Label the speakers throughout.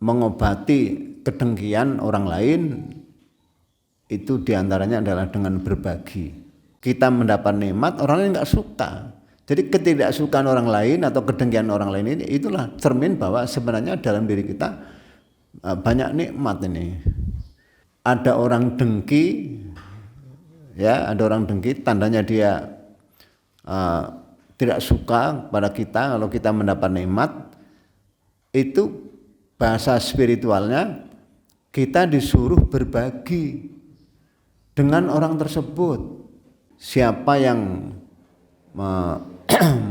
Speaker 1: mengobati kedengkian orang lain itu diantaranya adalah dengan berbagi. Kita mendapat nikmat, orang lain nggak suka. Jadi ketidaksukaan orang lain atau kedengkian orang lain ini itulah cermin bahwa sebenarnya dalam diri kita banyak nikmat ini. Ada orang dengki, ya, ada orang dengki, tandanya dia tidak suka pada kita kalau kita mendapat nikmat. Itu bahasa spiritualnya kita disuruh berbagi dengan orang tersebut. Siapa yang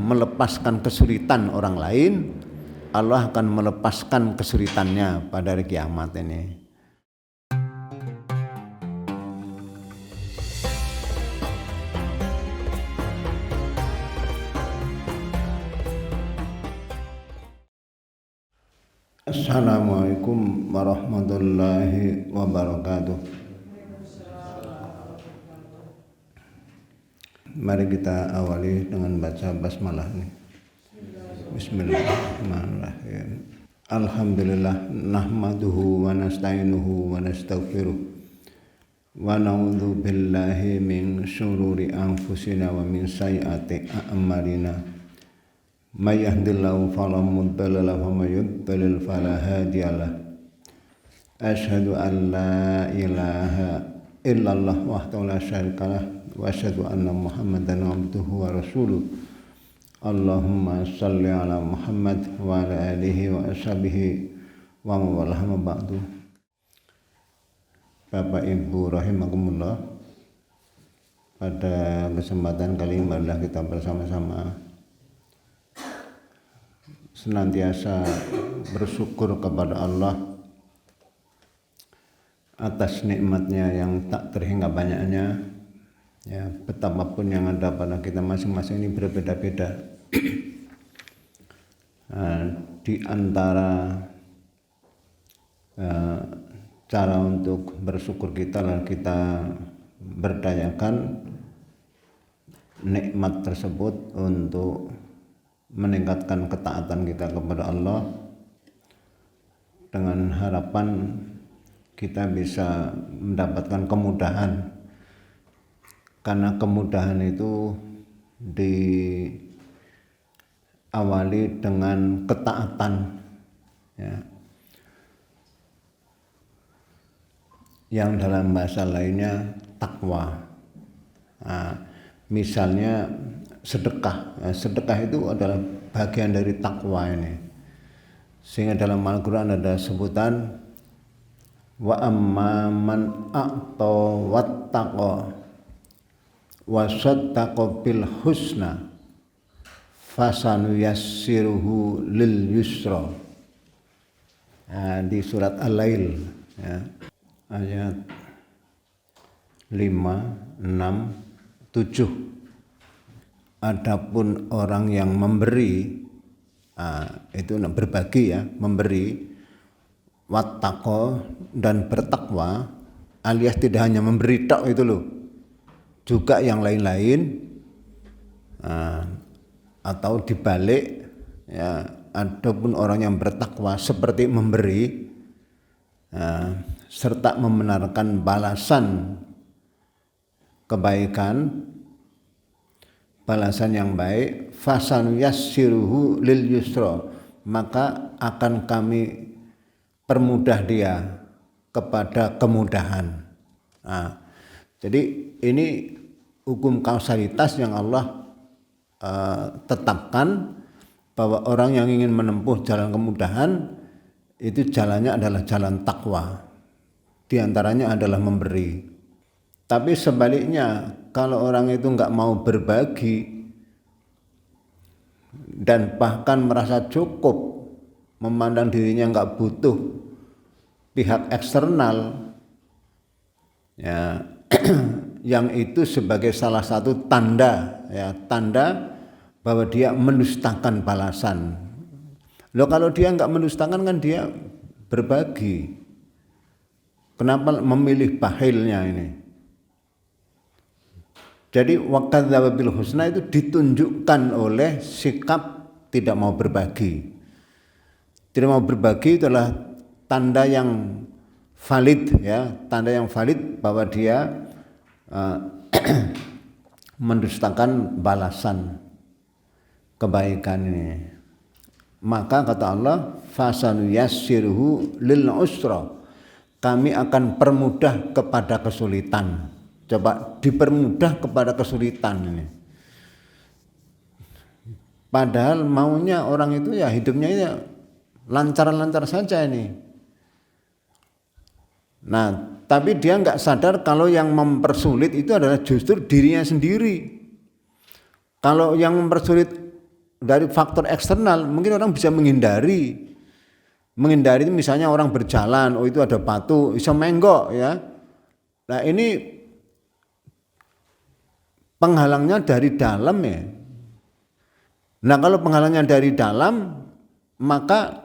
Speaker 1: melepaskan kesulitan orang lain, Allah akan melepaskan kesulitannya pada hari kiamat ini. Assalamualaikum warahmatullahi wabarakatuh. Mari kita awali dengan baca basmalah ini. Bismillahirrahmanirrahim. Alhamdulillah nahmaduhu wa nasta'inuhu wa nastaghfiruh wa na'udzu billahi min syururi anfusina wa min sayyiati a'malina. May yahdihillahu fala mudilla lahu wa may yudlil fala hadiya lahu. Asyhadu an la ilaha illallah wahdahu la syarika lahu wa asyhadu anna Muhammadan abduhu wa rasuluh. Allahumma shalli ala Muhammad wa ala alihi wa ashabihi wa mawalah ma ba'du. Bapak Ibu rahimakumullah, pada kesempatan kali ini marilah kita bersama-sama senantiasa bersyukur kepada Allah atas nikmatnya yang tak terhingga banyaknya. Ya, betapapun yang ada pada kita masing-masing ini berbeda-beda. Di antara cara untuk bersyukur kita adalah kita berdayakan nikmat tersebut untuk meningkatkan ketaatan kita kepada Allah dengan harapan kita bisa mendapatkan kemudahan. Karena kemudahan itu diawali dengan ketaatan, ya. Yang dalam bahasa lainnya takwa. Misalnya sedekah. Sedekah itu adalah bagian dari takwa ini. Sehingga dalam Al-Quran ada sebutan wa amma man a'ta wattaqa wa saddaqa bil husna fasanuyassiruhu lil yusra. Di surat Al-Lail, ya, ayat 5, 6, 7. Adapun orang yang memberi, itu berbagi, ya, memberi, wattaqo, dan bertakwa, alias tidak hanya memberi tok itu loh, juga yang lain-lain, atau dibalik, ya, adapun orang yang bertakwa seperti memberi, serta membenarkan balasan kebaikan, balasan yang baik, fasanu yassiruhu lil yusra, maka akan kami permudah dia kepada kemudahan. Jadi ini hukum kausalitas yang Allah tetapkan, bahwa orang yang ingin menempuh jalan kemudahan itu jalannya adalah jalan takwa. Di antaranya adalah memberi. Tapi sebaliknya, kalau orang itu nggak mau berbagi dan bahkan merasa cukup, memandang dirinya nggak butuh pihak eksternal, ya, yang itu sebagai salah satu tanda, ya, tanda bahwa dia mendustakan balasan. Loh, kalau dia nggak mendustakan kan dia berbagi. Kenapa memilih bahilnya ini? Jadi wakadzdzaba bil husna itu ditunjukkan oleh sikap tidak mau berbagi. Tidak mau berbagi itulah tanda yang valid ya, tanda yang valid bahwa dia mendustakan balasan kebaikan ini. Maka kata Allah, fasanuyassiruhu lil usra, kami akan permudah kepada kesulitan. Coba dipermudah kepada kesulitan ini. Padahal maunya orang itu ya hidupnya ya lancar-lancar saja ini. Nah, tapi dia nggak sadar kalau yang mempersulit itu adalah justru dirinya sendiri. Kalau yang mempersulit dari faktor eksternal, mungkin orang bisa menghindari. Menghindari itu misalnya orang berjalan, oh itu ada batu, bisa menggok ya. Nah ini penghalangnya dari dalam ya. Nah kalau penghalangnya dari dalam, maka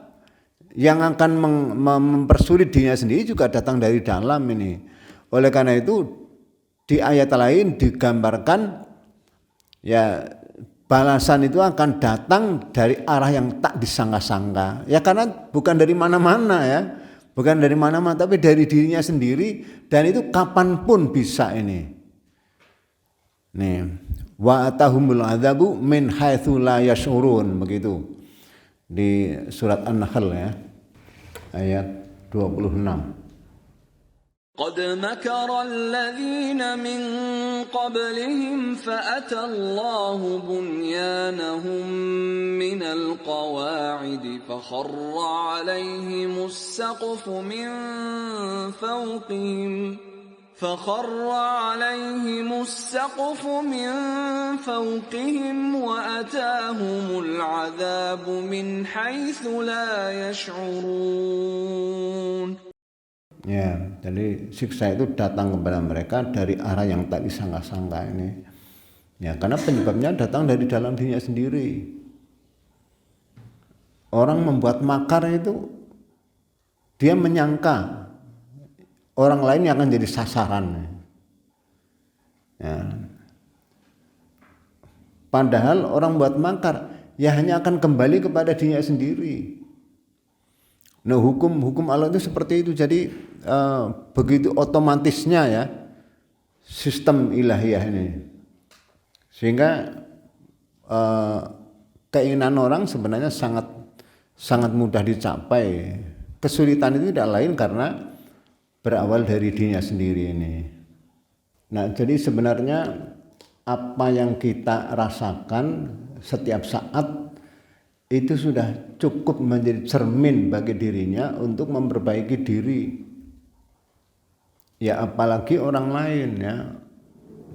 Speaker 1: yang akan mempersulit dirinya sendiri juga datang dari dalam ini. Oleh karena itu di ayat lain digambarkan ya balasan itu akan datang dari arah yang tak disangka-sangka. Ya karena bukan dari mana-mana ya. Bukan dari mana-mana tapi dari dirinya sendiri, dan itu kapanpun bisa ini. Nih, wa atahumul adzabu min haitsu la yash'urun, begitu. Di surat An-Nahl ya. Ayat 26.
Speaker 2: قد مكر الذين من قبلهم فأتى الله بنيانهم من القواعد فخر عليهم السقف من فوقهم وأتاهم العذاب من حيث لا يشعرون.
Speaker 1: Ya, jadi siksa itu datang kepada mereka dari arah yang tak disangka-sangka ini. Ya, karena penyebabnya datang dari dalam dirinya sendiri. Orang membuat makar itu dia menyangka orang lain yang akan jadi sasaran. Ya. Padahal orang buat makar ya hanya akan kembali kepada dirinya sendiri. Nah, hukum Allah itu seperti itu. Jadi begitu otomatisnya ya sistem ilahiyah ini, sehingga keinginan orang sebenarnya sangat mudah dicapai. Kesulitan itu tidak lain karena berawal dari dirinya sendiri ini. Nah, jadi sebenarnya apa yang kita rasakan setiap saat itu sudah cukup menjadi cermin bagi dirinya untuk memperbaiki diri. Ya apalagi orang lain ya.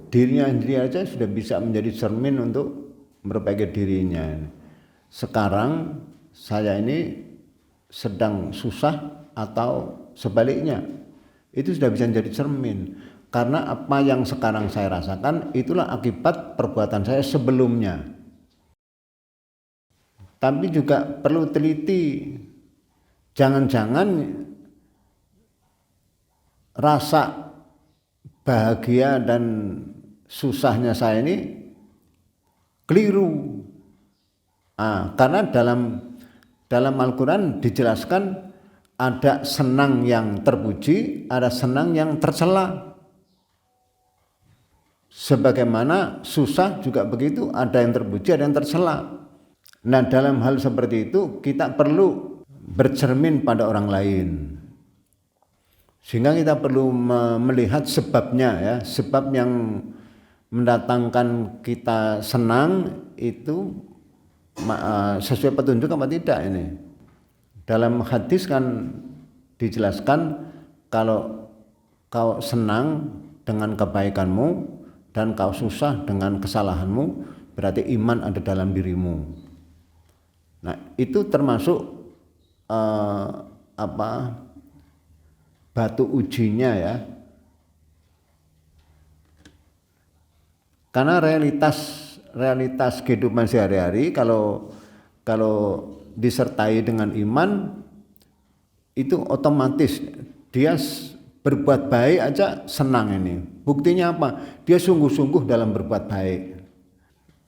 Speaker 1: Dirinya sendiri aja sudah bisa menjadi cermin untuk memperbaiki dirinya. Sekarang saya ini sedang susah atau sebaliknya. Itu sudah bisa menjadi cermin. Karena apa yang sekarang saya rasakan itulah akibat perbuatan saya sebelumnya. Tapi juga perlu teliti, jangan-jangan rasa bahagia dan susahnya saya ini keliru. Karena dalam Al-Quran dijelaskan ada senang yang terpuji, ada senang yang tercela. Sebagaimana susah juga begitu, ada yang terpuji, ada yang tercela. Nah, dalam hal seperti itu kita perlu bercermin pada orang lain. Sehingga kita perlu melihat sebabnya ya, sebab yang mendatangkan kita senang itu sesuai petunjuk apa tidak ini. Dalam hadis kan dijelaskan kalau kau senang dengan kebaikanmu dan kau susah dengan kesalahanmu, berarti iman ada dalam dirimu. Nah, itu termasuk batu ujinya ya. Karena realitas kehidupan sehari-hari kalau disertai dengan iman itu otomatis dia berbuat baik aja senang ini. Buktinya apa? Dia sungguh-sungguh dalam berbuat baik.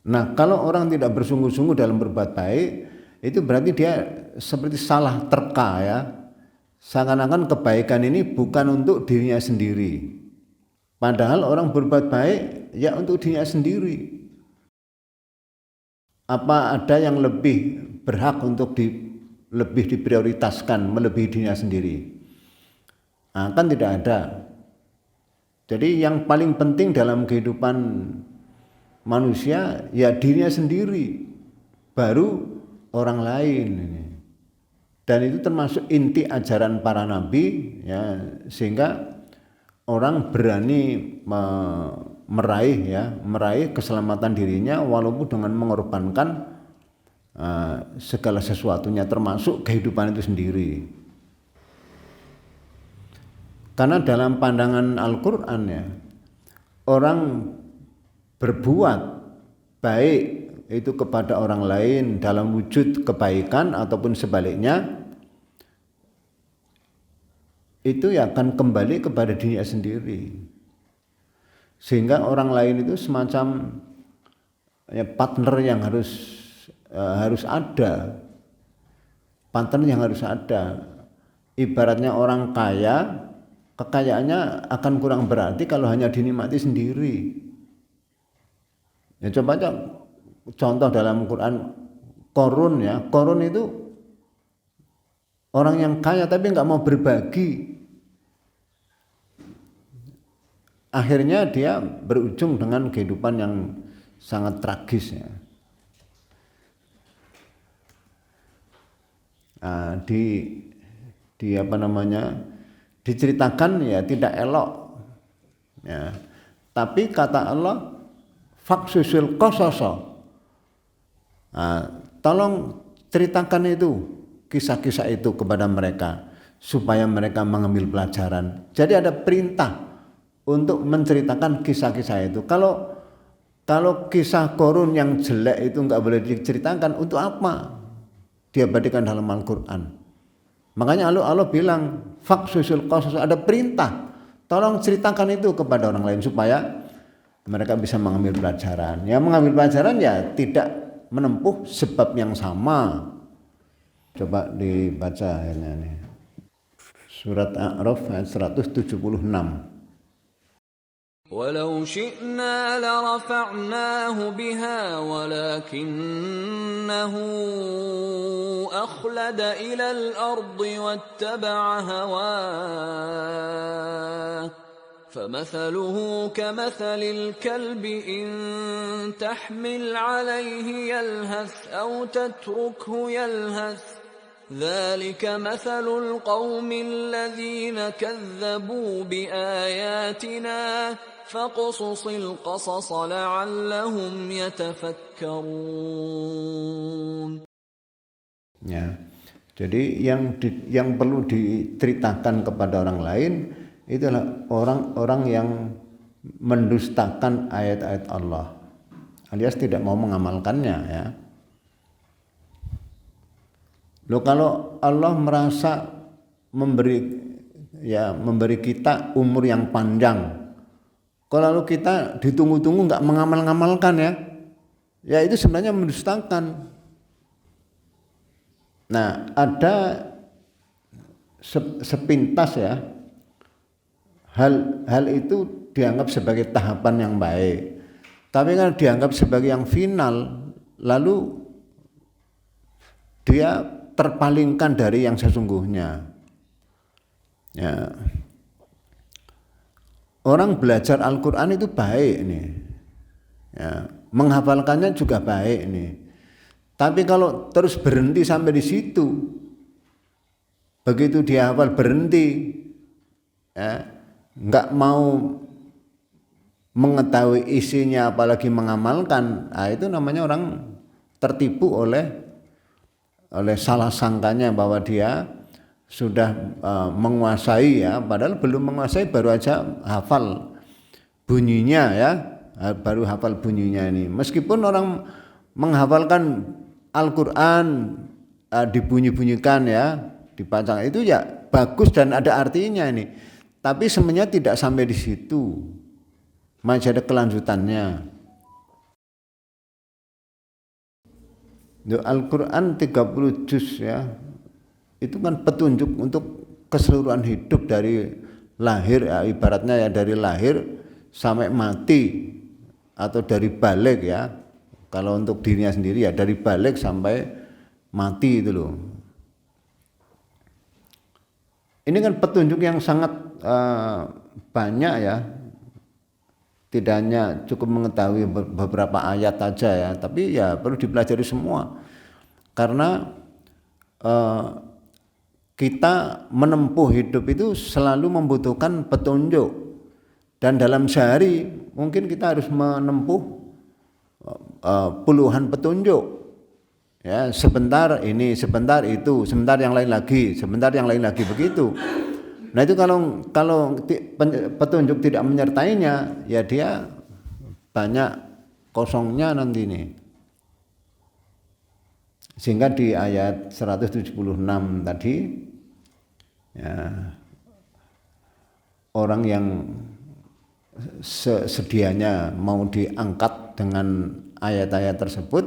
Speaker 1: Nah, kalau orang tidak bersungguh-sungguh dalam berbuat baik, itu berarti dia seperti salah terka ya. Seakan-akan kebaikan ini bukan untuk dirinya sendiri. Padahal orang berbuat baik ya untuk dirinya sendiri. Apa ada yang lebih berhak untuk lebih diprioritaskan melebihi dirinya sendiri? Nah, kan tidak ada. Jadi yang paling penting dalam kehidupan manusia ya dirinya sendiri, baru orang lain. Dan itu termasuk inti ajaran para nabi, ya, sehingga orang berani meraih keselamatan dirinya walaupun dengan mengorbankan segala sesuatunya, termasuk kehidupan itu sendiri. Karena dalam pandangan Al-Quran ya, orang berbuat baik itu kepada orang lain dalam wujud kebaikan ataupun sebaliknya, itu ya akan kembali kepada dirinya sendiri. Sehingga orang lain itu semacam ya, partner yang harus ada. Partner yang harus ada. Ibaratnya orang kaya, kekayaannya akan kurang berarti kalau hanya dinikmati sendiri. Ya coba aja contoh dalam Quran Qarun ya. Qarun itu orang yang kaya tapi nggak mau berbagi. Akhirnya dia berujung dengan kehidupan yang sangat tragis ya. Nah, diceritakan ya tidak elok ya. Tapi kata Allah faksusul qasasa. Nah, tolong ceritakan itu kisah-kisah itu kepada mereka supaya mereka mengambil pelajaran. Jadi ada perintah untuk menceritakan kisah-kisah itu. Kalau kisah Qarun yang jelek itu enggak boleh diceritakan, untuk apa diabadikan dalam Al-Quran? Makanya Allah bilang faksusul qasas, ada perintah, tolong ceritakan itu kepada orang lain supaya mereka bisa mengambil pelajaran. Ya mengambil pelajaran ya tidak menempuh sebab yang sama. Coba dibaca ayatnya nih. Surat A'raf ayat 176.
Speaker 2: ولو شئنا لرفعناه بها ولكنه أخلد إلى الأرض واتبع هواه فمثله كمثل الكلب إن تحمل عليه يلهث أو تتركه يلهث ذلك مثل القوم الذين كذبوا بآياتنا فاقصص القصص لعلهم يتفكرون.
Speaker 1: Ya, jadi yang perlu diceritakan kepada orang lain itulah orang-orang yang mendustakan ayat-ayat Allah, alias tidak mau mengamalkannya ya. Loh, kalau Allah merasa memberi kita umur yang panjang, kalau kita ditunggu-tunggu nggak mengamalkan ya itu sebenarnya mendustakan. Nah, ada sepintas ya hal itu dianggap sebagai tahapan yang baik, tapi kan dianggap sebagai yang final, lalu dia terpalingkan dari yang sesungguhnya. Ya. Orang belajar Al-Quran itu baik nih, ya, menghafalkannya juga baik nih. Tapi kalau terus berhenti sampai di situ, begitu dia hafal berhenti, ya, nggak mau mengetahui isinya apalagi mengamalkan, nah itu namanya orang tertipu oleh salah sangkanya bahwa dia sudah menguasai ya, padahal belum menguasai, baru aja hafal bunyinya ya, baru hafal bunyinya ini. Meskipun orang menghafalkan Al-Quran dibunyi-bunyikan ya, dipacang, itu ya bagus dan ada artinya ini, tapi sebenarnya tidak sampai di situ, masih ada kelanjutannya. Al-Quran 30 juz ya, itu kan petunjuk untuk keseluruhan hidup dari lahir, ya, ibaratnya ya dari lahir sampai mati atau dari balik ya. Kalau untuk dirinya sendiri ya dari balik sampai mati itu loh. Ini kan petunjuk yang sangat banyak ya. Tidak hanya cukup mengetahui beberapa ayat saja ya, tapi ya perlu dipelajari semua. Karena kita menempuh hidup itu selalu membutuhkan petunjuk. Dan dalam sehari mungkin kita harus menempuh puluhan petunjuk. Ya, sebentar ini, sebentar itu, sebentar yang lain lagi, sebentar yang lain lagi begitu. Nah itu kalau petunjuk tidak menyertainya, ya dia banyak kosongnya nanti nih. Sehingga di ayat 176 tadi, ya, orang yang sedianya mau diangkat dengan ayat-ayat tersebut,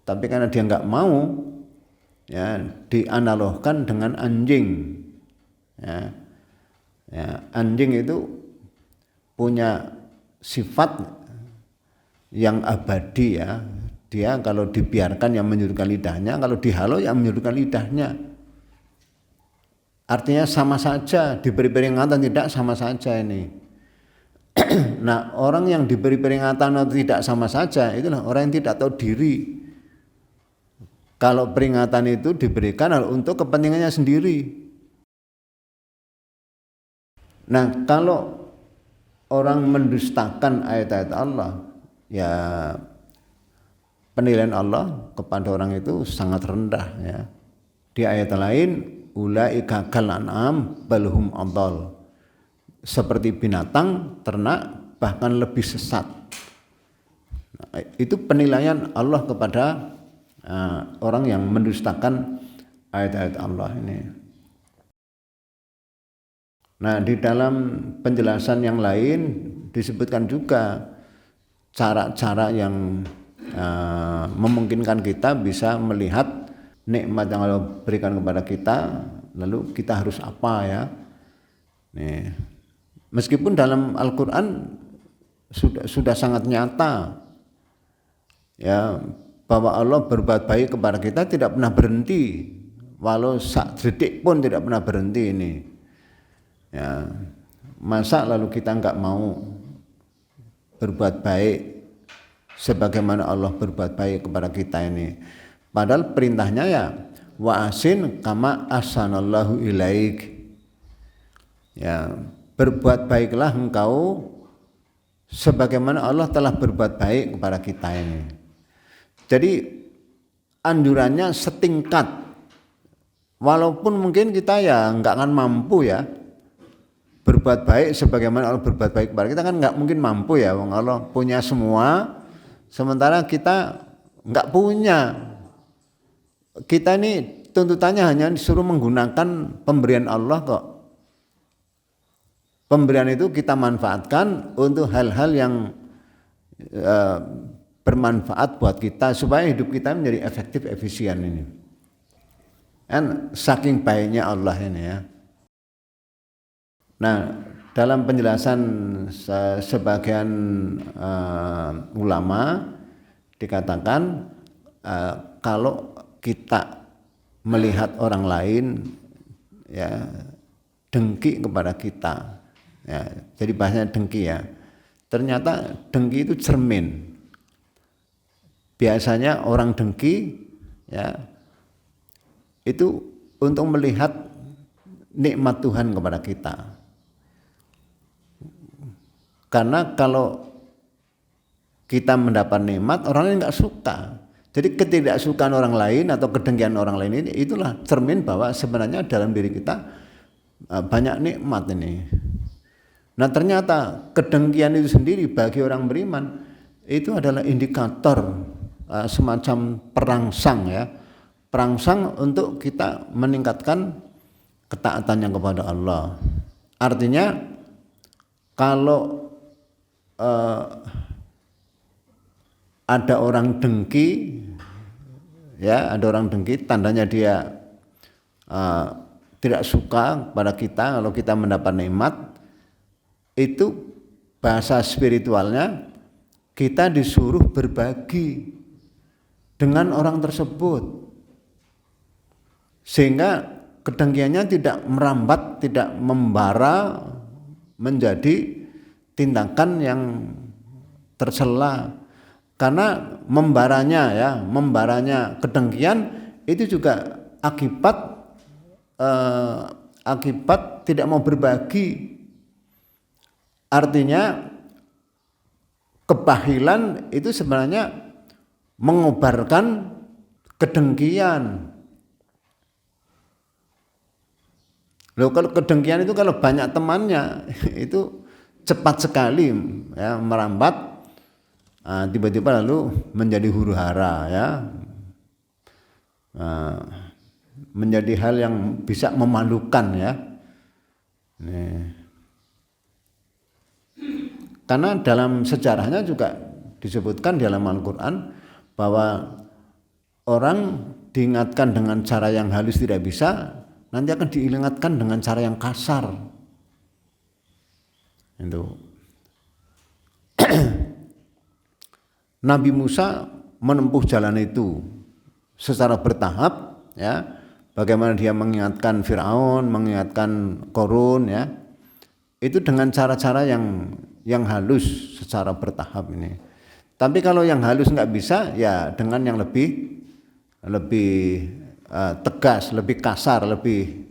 Speaker 1: tapi karena dia nggak mau, ya dianalogkan dengan anjing. Ya, anjing itu punya sifat yang abadi ya. Dia kalau dibiarkan yang menyurutkan lidahnya, kalau dihalau yang menyurutkan lidahnya. Artinya sama saja, diberi peringatan tidak sama saja ini. Nah, orang yang diberi peringatan atau tidak sama saja, itulah orang yang tidak tahu diri. Kalau peringatan itu diberikan untuk kepentingannya sendiri. Nah, kalau orang mendustakan ayat-ayat Allah, ya penilaian Allah kepada orang itu sangat rendah ya. Di ayat lain, ulaika kal an'am bal hum adall. Seperti binatang, ternak, bahkan lebih sesat. Nah, itu penilaian Allah kepada orang yang mendustakan ayat-ayat Allah ini. Nah, di dalam penjelasan yang lain disebutkan juga cara-cara yang memungkinkan kita bisa melihat nikmat yang Allah berikan kepada kita, lalu kita harus apa ya. Nih, meskipun dalam Al-Quran sudah sangat nyata ya bahwa Allah berbuat baik kepada kita tidak pernah berhenti, walau sak detik pun tidak pernah berhenti ini. Ya, masa lalu kita enggak mau berbuat baik sebagaimana Allah berbuat baik kepada kita ini. Padahal perintahnya ya wa asin kama ahsanallahu ilaik. Ya, berbuat baiklah engkau sebagaimana Allah telah berbuat baik kepada kita ini. Jadi anjurannya setingkat. Walaupun mungkin kita ya enggak akan mampu ya berbuat baik sebagaimana Allah berbuat baik kepada kita, kan nggak mungkin mampu ya, Allah punya semua sementara kita nggak punya. Kita ini tuntutannya hanya disuruh menggunakan pemberian Allah kok. Pemberian itu kita manfaatkan untuk hal-hal yang bermanfaat buat kita supaya hidup kita menjadi efektif, efisien ini. Kan saking baiknya Allah ini ya. Nah, dalam penjelasan sebagian ulama dikatakan kalau kita melihat orang lain ya dengki kepada kita, ya, jadi bahasanya dengki ya. Ternyata dengki itu cermin. Biasanya orang dengki ya itu untuk melihat nikmat Tuhan kepada kita. Karena kalau kita mendapat nikmat, orang lain nggak suka. Jadi ketidaksukaan orang lain atau kedengkian orang lain ini itulah cermin bahwa sebenarnya dalam diri kita banyak nikmat ini. Nah ternyata kedengkian itu sendiri bagi orang beriman itu adalah indikator semacam perangsang ya, perangsang untuk kita meningkatkan ketaatannya kepada Allah. Artinya kalau ada orang dengki ya, ada orang dengki tandanya dia tidak suka pada kita kalau kita mendapat nikmat, itu bahasa spiritualnya kita disuruh berbagi dengan orang tersebut, sehingga kedengkiannya tidak merambat, tidak membara menjadi tindakan yang tercela. Karena membaranya kedengkian itu juga akibat tidak mau berbagi. Artinya kebahilan itu sebenarnya mengobarkan kedengkian. Loh, kalau kedengkian itu kalau banyak temannya itu cepat sekali ya merambat, tiba-tiba lalu menjadi huru-hara ya, menjadi hal yang bisa memalukan ya. Karena dalam sejarahnya juga disebutkan dalam Al-Quran bahwa orang diingatkan dengan cara yang halus tidak bisa, nanti akan diingatkan dengan cara yang kasar. Itu Nabi Musa menempuh jalan itu secara bertahap ya. Bagaimana dia mengingatkan Firaun, mengingatkan Qarun ya. Itu dengan cara-cara yang halus secara bertahap ini. Tapi kalau yang halus nggak bisa ya dengan yang lebih tegas, lebih kasar, lebih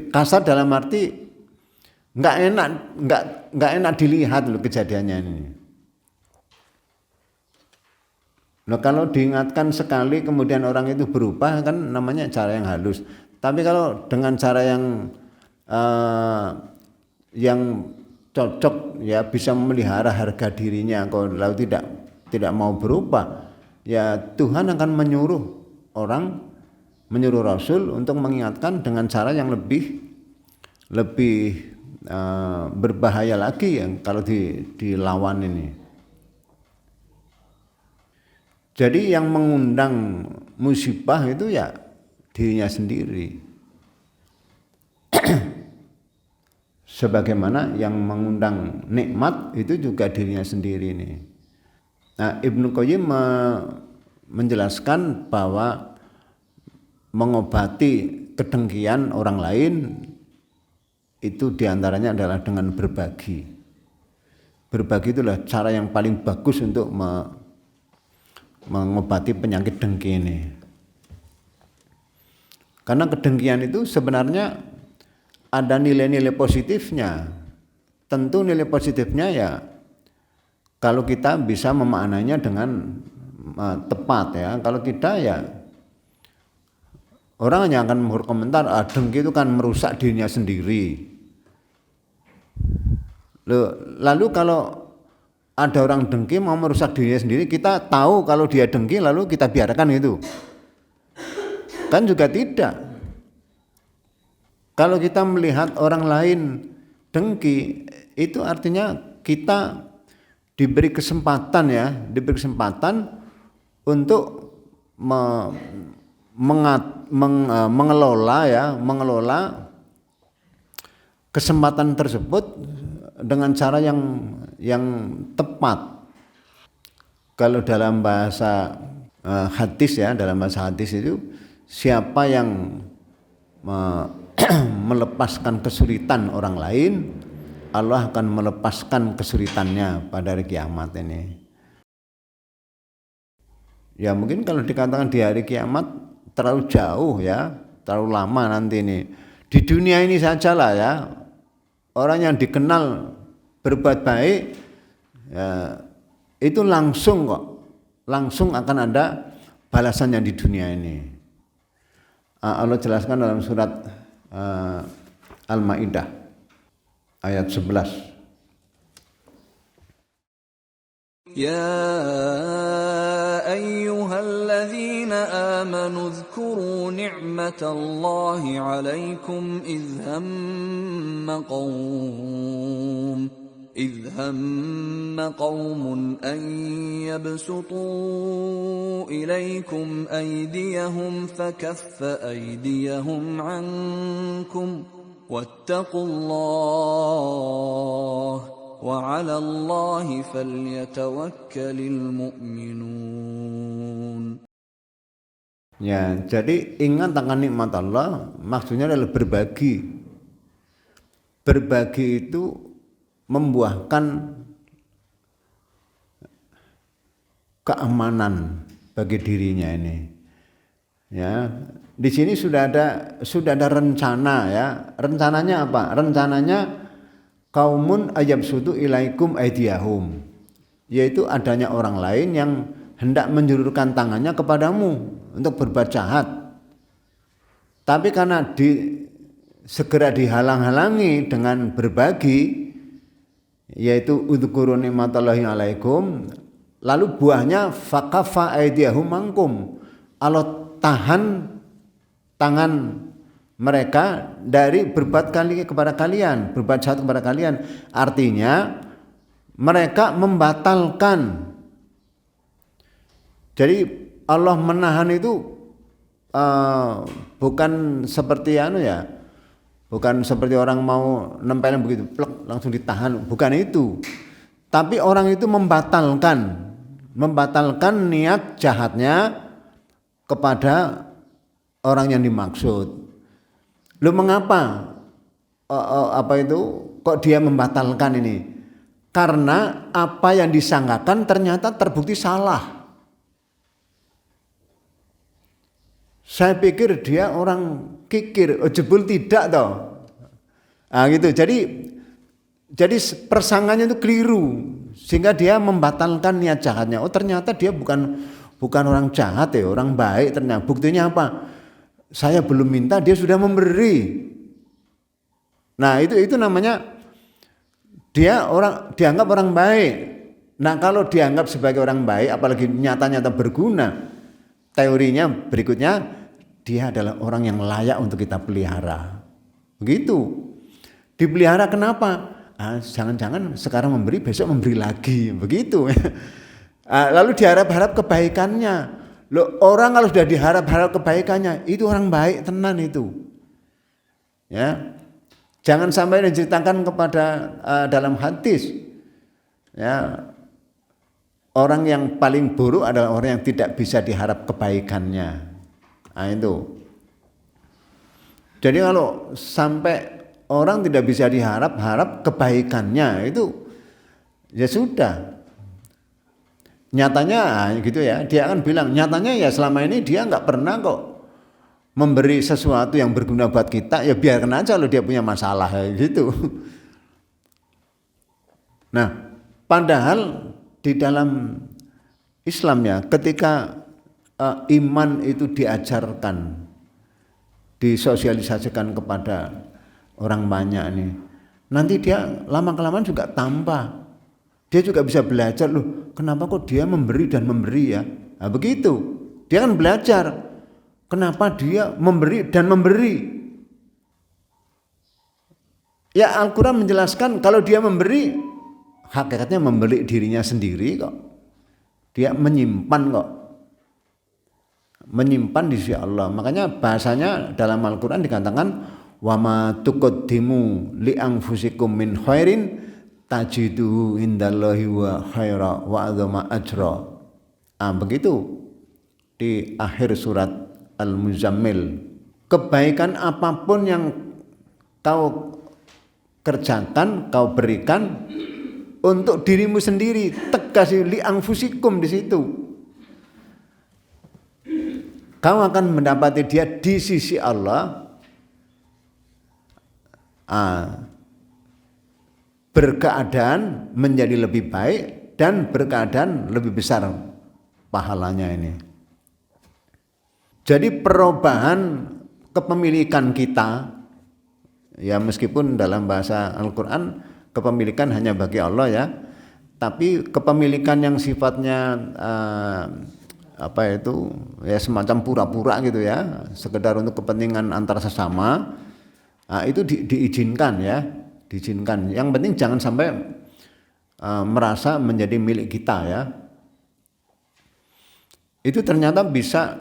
Speaker 1: kasar dalam arti nggak enak dilihat loh kejadiannya ini. Nah, kalau diingatkan sekali kemudian orang itu berubah kan namanya cara yang halus. Tapi kalau dengan cara yang cocok ya, bisa memelihara harga dirinya, kalau tidak mau berubah, ya Tuhan akan menyuruh Rasul untuk mengingatkan dengan cara yang lebih berbahaya lagi yang kalau dilawan ini. Jadi yang mengundang musibah itu ya dirinya sendiri. Sebagaimana yang mengundang nikmat itu juga dirinya sendiri nih. Nah, Ibnu Qayyim menjelaskan bahwa mengobati kedengkian orang lain itu diantaranya adalah dengan berbagi. Berbagi itulah cara yang paling bagus untuk mengobati penyakit dengki ini. Karena kedengkian itu sebenarnya ada nilai-nilai positifnya. Tentu nilai positifnya ya kalau kita bisa memaknainya dengan tepat ya. Kalau tidak ya orang hanya akan berkomentar, dengki itu kan merusak dirinya sendiri. Lalu kalau ada orang dengki mau merusak dirinya sendiri, kita tahu kalau dia dengki lalu kita biarkan itu. Kan juga tidak. Kalau kita melihat orang lain dengki, itu artinya kita diberi kesempatan untuk mengelola kesempatan tersebut dengan cara yang tepat. Kalau dalam bahasa hadis ya, dalam bahasa hadis itu siapa yang melepaskan kesulitan orang lain, Allah akan melepaskan kesulitannya pada hari kiamat ini. Ya mungkin kalau dikatakan di hari kiamat terlalu jauh ya, terlalu lama nanti ini. Di dunia ini sajalah ya, orang yang dikenal berbuat baik ya, itu langsung akan ada balasannya di dunia ini. Allah jelaskan dalam surat Al-Maidah ayat 11.
Speaker 2: يا أيها الذين آمنوا اذكروا نعمة الله عليكم إذ هم إذ هم قوم أن يبسطوا إليكم أيديهم فكف أيديهم عنكم واتقوا الله وعلى الله فليتوكل المؤمنون.
Speaker 1: Ya, jadi ingat akan nikmat Allah, maksudnya adalah berbagi. Berbagi itu membuahkan keamanan bagi dirinya ini. Ya, di sini sudah ada rencana ya. Rencananya apa? Rencananya kaumun ayabsutu ilaikum aidiyahum, yaitu adanya orang lain yang hendak menjulurkan tangannya kepadamu untuk berbuat jahat. Tapi karena segera dihalang-halangi dengan berbagi, yaitu udzkuru nikmatallahi alaikum, lalu buahnya fakafa aydiyahum ankum, Allah tahan tangan mereka dari berbuat kepada kalian, berbuat jahat kepada kalian. Artinya mereka membatalkan. Jadi Allah menahan itu bukan seperti bukan seperti orang mau nempelin begitu, plek, langsung ditahan, bukan itu. Tapi orang itu membatalkan niat jahatnya kepada orang yang dimaksud. Loh, mengapa? Kok dia membatalkan ini? Karena apa yang disangkakan ternyata terbukti salah. Saya pikir dia orang kikir, jebul tidak toh. Gitu. Jadi persangkanya itu keliru sehingga dia membatalkan niat jahatnya. Oh, ternyata dia bukan orang jahat ya, orang baik ternyata. Buktinya apa? Saya belum minta, dia sudah memberi. Nah, itu namanya dianggap orang baik. Nah, kalau dianggap sebagai orang baik apalagi nyata-nyata berguna, teorinya berikutnya, dia adalah orang yang layak untuk kita pelihara. Begitu. Dipelihara kenapa? Jangan-jangan sekarang memberi, besok memberi lagi. Begitu. Lalu diharap-harap kebaikannya. Loh, orang kalau sudah diharap-harap kebaikannya, itu orang baik tenan itu. Ya. Jangan sampai diceritakan kepada dalam hadis. Ya. Orang yang paling buruk adalah orang yang tidak bisa diharap kebaikannya. Itu. Jadi kalau sampai orang tidak bisa diharap kebaikannya, itu ya sudah. Nyatanya gitu ya, dia akan bilang nyatanya ya selama ini dia nggak pernah kok memberi sesuatu yang berguna buat kita, ya biarkan aja kalau dia punya masalah gitu. Nah, padahal di dalam Islam ya, ketika iman itu diajarkan, disosialisasikan kepada orang banyak nih, nanti dia lama-kelamaan juga tambah. Dia juga bisa belajar, loh kenapa kok dia memberi dan memberi ya. Nah, begitu. Dia kan belajar kenapa dia memberi dan memberi. Ya, Al-Quran menjelaskan kalau dia memberi, hakikatnya memberi dirinya sendiri kok. Dia menyimpan kok. Menyimpan di sisi Allah. Makanya bahasanya dalam Al-Quran dikatakan wa ma tuqaddimu li anfusikum min khairin tajiduhu indallahi wa khaira wa adzama ajra. Begitu di akhir surat Al-Muzammil. Kebaikan apapun yang kau kerjakan, kau berikan untuk dirimu sendiri, tegas li anfusikum di situ. Kau akan mendapati dia di sisi Allah berkeadaan menjadi lebih baik dan berkeadaan lebih besar pahalanya ini. Jadi perubahan kepemilikan kita, ya meskipun dalam bahasa Al-Quran kepemilikan hanya bagi Allah ya, tapi kepemilikan yang sifatnya ya semacam pura-pura gitu ya, sekedar untuk kepentingan antar sesama, itu diizinkan ya, diizinkan. Yang penting jangan sampai merasa menjadi milik kita ya, itu ternyata bisa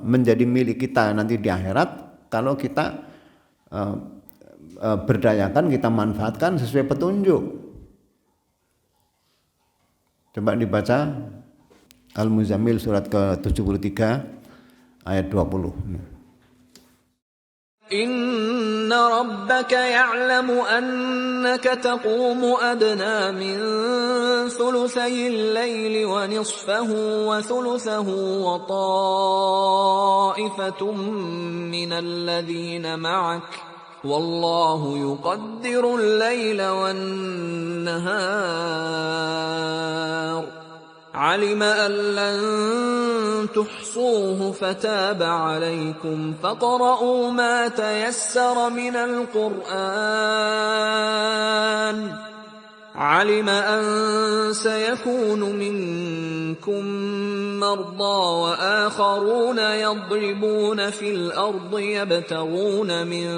Speaker 1: menjadi milik kita nanti di akhirat kalau kita berdayakan, kita manfaatkan sesuai petunjuk. Coba dibaca Al-Muzammil surat ke-73 ayat 20.
Speaker 2: Inna rabbaka ya'lamu annaka taqumu adna min thuluthayil layli wa nisfahu wa thuluthahu wa ta'ifatum minal ladhina ma'ak wallahu yuqaddirul layla wan nahar علم أن لن تحصوه فتاب عليكم فاقرؤوا ما تيسر من القرآن علم أن سيكون منكم مرضى وآخرون يضربون في الأرض يبتغون من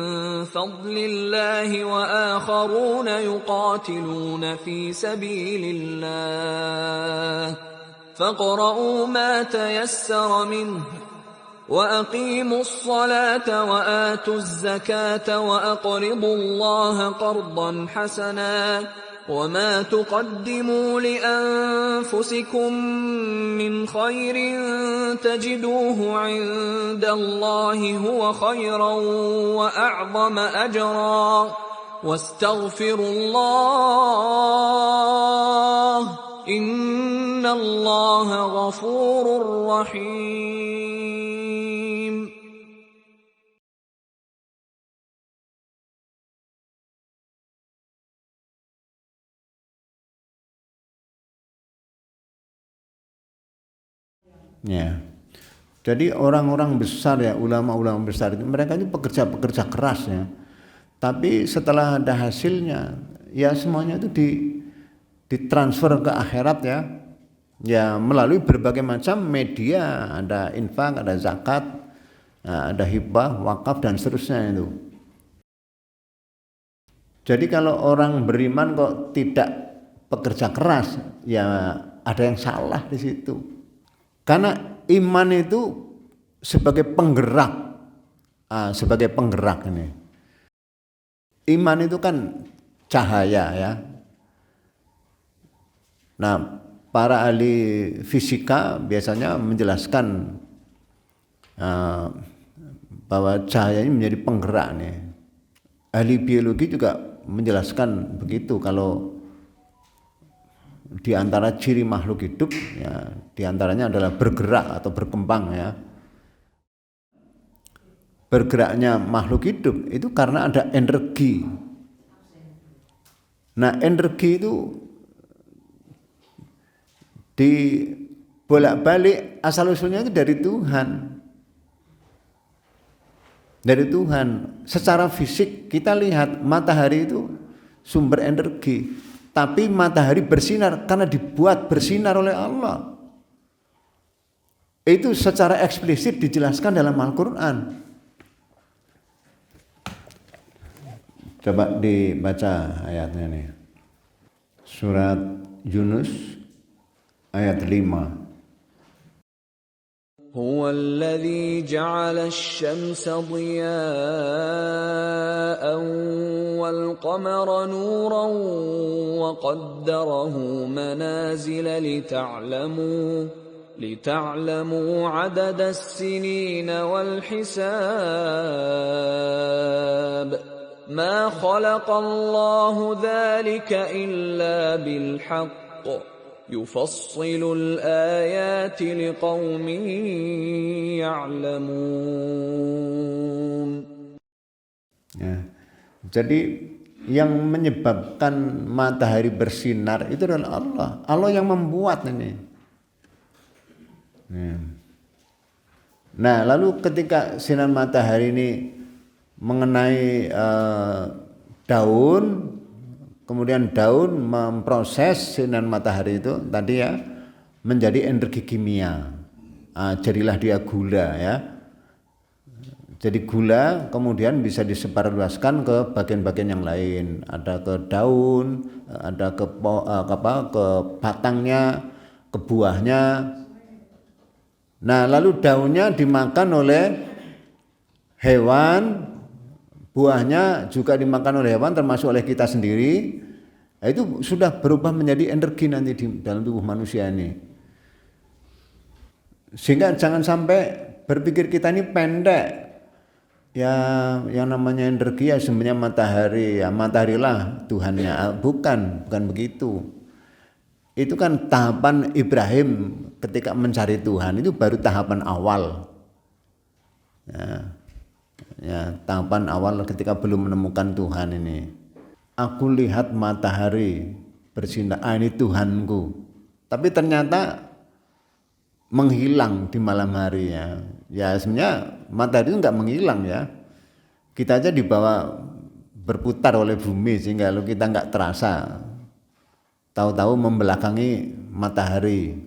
Speaker 2: فضل الله وآخرون يقاتلون في سبيل الله فاقرؤوا ما تيسر منه وأقيموا الصلاة وآتوا الزكاة وأقرضوا الله قرضا حسنا وما تقدموا لأنفسكم من خير تجدوه عند الله هو خيرا وأعظم أجرا واستغفروا الله إن الله غفور رحيم.
Speaker 1: Ya. Jadi orang-orang besar ya, ulama-ulama besar itu mereka itu pekerja-pekerja keras ya. Tapi setelah ada hasilnya, ya semuanya itu ditransfer ke akhirat ya. Ya melalui berbagai macam media, ada infak, ada zakat, ada hibah, wakaf dan seterusnya itu. Jadi kalau orang beriman kok tidak pekerja keras, ya ada yang salah di situ. Karena iman itu sebagai penggerak ini. Iman itu kan cahaya ya. Nah, para ahli fisika biasanya menjelaskan bahwa cahaya ini menjadi penggerak nih. Ahli biologi juga menjelaskan begitu, kalau di antara ciri makhluk hidup ya, di antaranya adalah bergerak atau berkembang ya. Bergeraknya makhluk hidup itu karena ada energi. Nah, energi itu dibolak-balik asal usulnya itu dari Tuhan. Dari Tuhan. Secara fisik kita lihat matahari itu sumber energi. Tapi matahari bersinar karena dibuat bersinar oleh Allah. Itu secara eksplisit dijelaskan dalam Al-Quran. Coba dibaca ayatnya nih. Surat Yunus ayat 5.
Speaker 2: هو الذي جعل الشمس ضياء والقمر نورا وقدره منازل لتعلموا عدد السنين والحساب ما خلق الله ذلك إلا بالحق يفصل الآيات لقوم يعلمون.
Speaker 1: Ya, jadi yang menyebabkan matahari bersinar itu adalah Allah. Allah yang membuat ini. Nah, lalu ketika sinar matahari ini mengenai daun, kemudian daun memproses sinar matahari itu tadi ya menjadi energi kimia. Jadilah dia gula ya. Jadi gula kemudian bisa disebarluaskan ke bagian-bagian yang lain. Ada ke daun, ada ke ke batangnya, ke buahnya. Nah, lalu daunnya dimakan oleh hewan, buahnya juga dimakan oleh hewan termasuk oleh kita sendiri. Nah, itu sudah berubah menjadi energi nanti di dalam tubuh manusia ini. Sehingga jangan sampai berpikir kita ini pendek. Ya, yang namanya energi ya sebenarnya matahari, ya matahari lah Tuhannya. Bukan begitu. Itu kan tahapan Ibrahim ketika mencari Tuhan, itu baru tahapan awal. Ya, tahapan awal ketika belum menemukan Tuhan ini. Aku lihat matahari bersinar, ini Tuhanku. Tapi ternyata menghilang di malam hari ya. Ya sebenarnya matahari itu enggak menghilang ya. Kita aja dibawa berputar oleh bumi sehingga kalau kita enggak terasa. Tahu-tahu membelakangi matahari.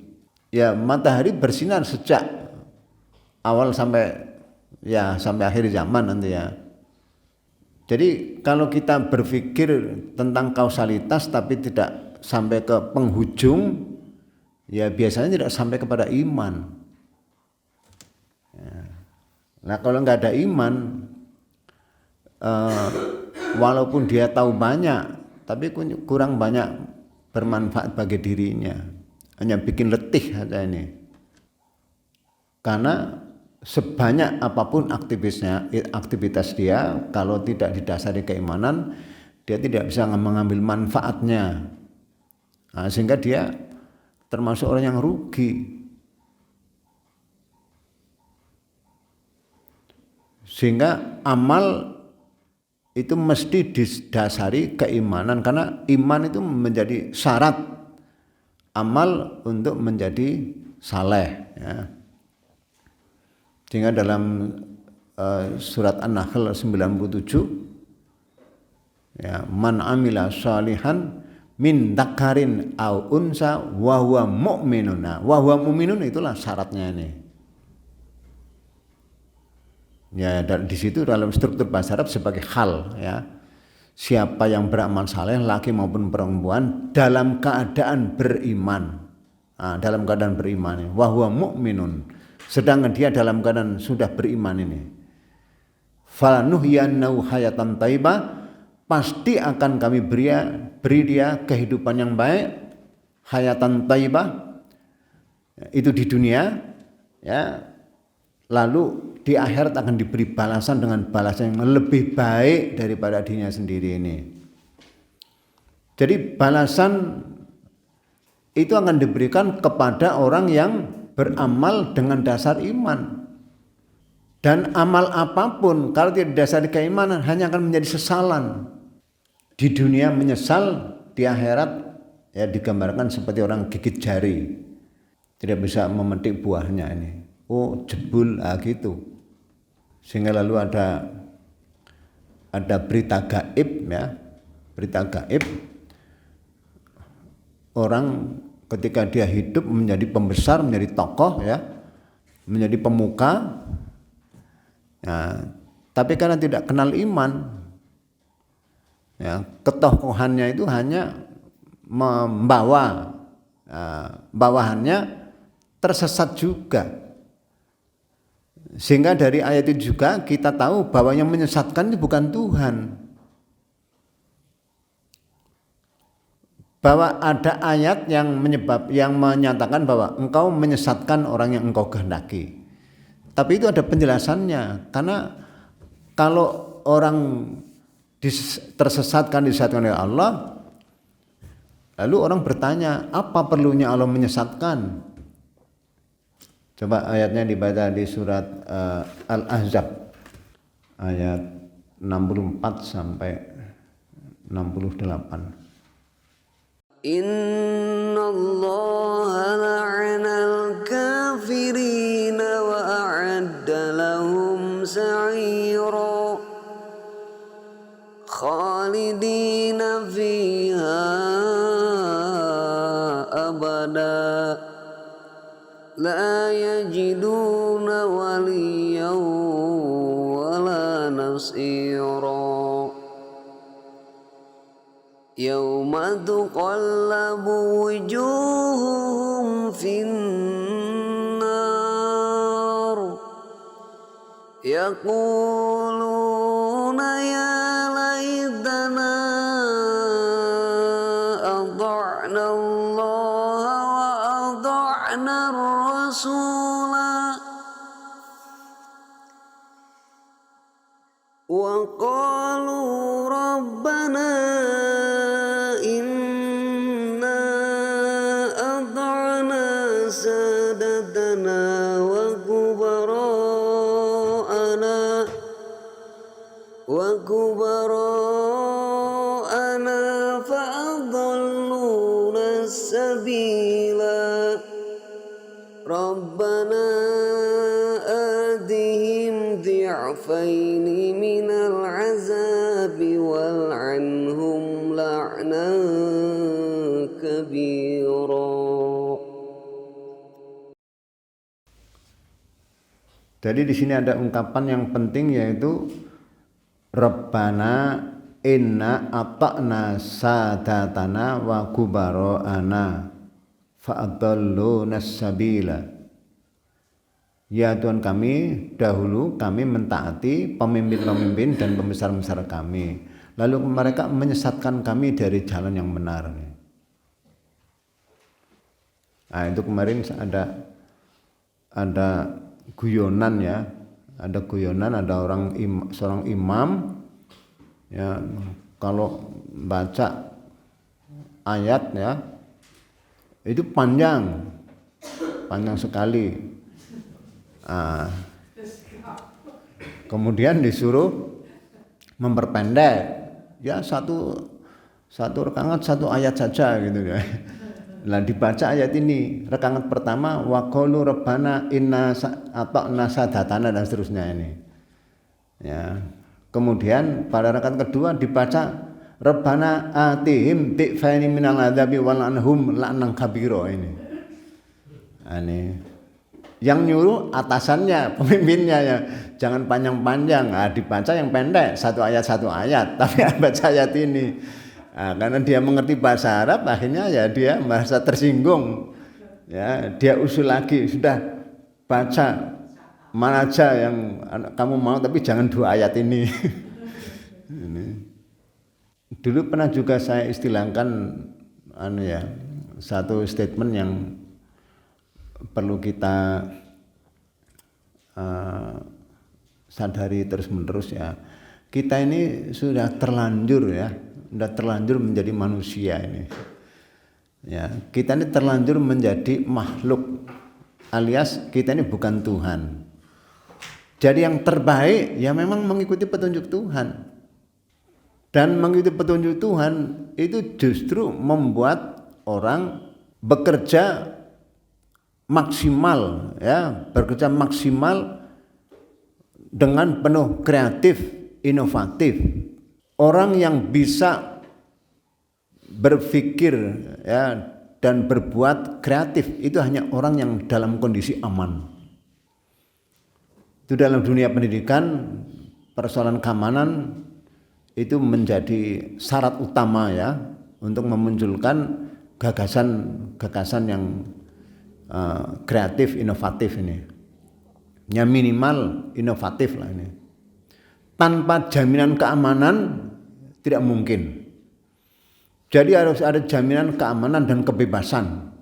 Speaker 1: Ya matahari bersinar sejak awal sampai akhir zaman nanti ya. Jadi kalau kita berpikir tentang kausalitas tapi tidak sampai ke penghujung, ya biasanya tidak sampai kepada iman. Nah kalau nggak ada iman, walaupun dia tahu banyak, tapi kurang banyak bermanfaat bagi dirinya, hanya bikin letih saja ini. Karena sebanyak apapun aktivitas dia, kalau tidak didasari keimanan, dia tidak bisa mengambil manfaatnya. Nah, sehingga dia termasuk orang yang rugi. Sehingga amal itu mesti didasari keimanan, karena iman itu menjadi syarat amal untuk menjadi saleh ya. Sehingga dalam surat An-Nahl 97 ya, man amila shalihan min dzakarin au unsa wa huwa mu'minun. Wa huwa mu'minun itulah syaratnya ini. Ya, dan di situ dalam struktur bahasa Arab sebagai hal ya. Siapa yang beramal saleh laki maupun perempuan dalam keadaan beriman. Nah, dalam keadaan beriman. Wa huwa mu'minun. Sedangkan dia dalam keadaan sudah beriman ini. Falanuhyiyannahu hayatan thayyibah, pasti akan kami beri dia kehidupan yang baik, hayatan thayyibah. Itu di dunia ya. Lalu di akhirat akan diberi balasan dengan balasan yang lebih baik daripada dirinya sendiri ini. Jadi balasan itu akan diberikan kepada orang yang beramal dengan dasar iman. Dan amal apapun kalau tidak didasari keimanan hanya akan menjadi sesalan. Di dunia menyesal, di akhirat ya digambarkan seperti orang gigit jari. Tidak bisa memetik buahnya ini. Oh jebul gitu. Sehingga lalu ada berita gaib ya. Berita gaib, orang ketika dia hidup menjadi pembesar, menjadi tokoh ya, menjadi pemuka. Nah, tapi karena tidak kenal iman, ya, ketokohannya itu hanya membawa bawahannya tersesat juga. Sehingga dari ayat itu juga kita tahu bahwa yang menyesatkan itu bukan Tuhan. Bahwa ada ayat yang menyatakan bahwa engkau menyesatkan orang yang engkau kehendaki. Tapi itu ada penjelasannya, karena kalau orang disesatkan oleh Allah, lalu orang bertanya, apa perlunya Allah menyesatkan? Coba ayatnya dibaca di surat Al-Ahzab ayat 64 sampai 68.
Speaker 3: Inna Allah la'anal kafirin wa a'adda lahum sa'ira khalidina fiha abada la yajiduna waliyan بصيرا يوم تقلب وجوههم في النار يقولون يا ليتنا أطعنا الله وأطعنا الرسولا وقالوا ربنا إنا أطعنا سادتنا وكبراءنا فأضلونا السبيلا ربنا آتهم ضعفين من العذاب والعنهم لعنا كبيرا.
Speaker 1: Jadi di sini ada ungkapan yang penting, yaitu Rabbana inna ata'na sadatana wa kubara'ana fa'adalluna sabila. Ya Tuhan kami, dahulu kami mentaati pemimpin-pemimpin dan pembesar-pembesar kami, lalu mereka menyesatkan kami dari jalan yang benar. Nah, itu kemarin ada guyonan ya, ada seorang imam ya, kalau baca ayat ya itu panjang sekali. Kemudian disuruh memperpendek ya, satu rakaat satu ayat saja gitu ya. Nah, dibaca ayat ini rakaat pertama wa qalu rabbana inna ata'na sadatana dan seterusnya ini ya. Kemudian pada rakaat kedua dibaca rabbana atihim di'faini minal adzabi wal anhum la'nan kabira ini. Yang nyuruh atasannya, pemimpinnya ya, jangan panjang-panjang. Dibaca yang pendek, satu ayat tapi baca ayat ini. Karena dia mengerti bahasa Arab, akhirnya ya dia merasa tersinggung ya, dia usul lagi, sudah baca mana aja yang kamu mau tapi jangan 2 ayat ini. Dulu pernah juga saya istilahkan satu statement yang perlu kita sadari terus-menerus ya. Kita ini sudah terlanjur menjadi manusia ini. Ya, kita ini terlanjur menjadi makhluk, alias kita ini bukan Tuhan. Jadi yang terbaik ya memang mengikuti petunjuk Tuhan. Dan mengikuti petunjuk Tuhan itu justru membuat orang bekerja maksimal dengan penuh kreatif, inovatif. Orang yang bisa berpikir ya dan berbuat kreatif itu hanya orang yang dalam kondisi aman. Itu dalam dunia pendidikan, persoalan keamanan itu menjadi syarat utama ya untuk memunculkan gagasan yang kreatif, inovatif ini. Ya minimal inovatif lah ini. Tanpa jaminan keamanan tidak mungkin. Jadi harus ada jaminan keamanan dan kebebasan.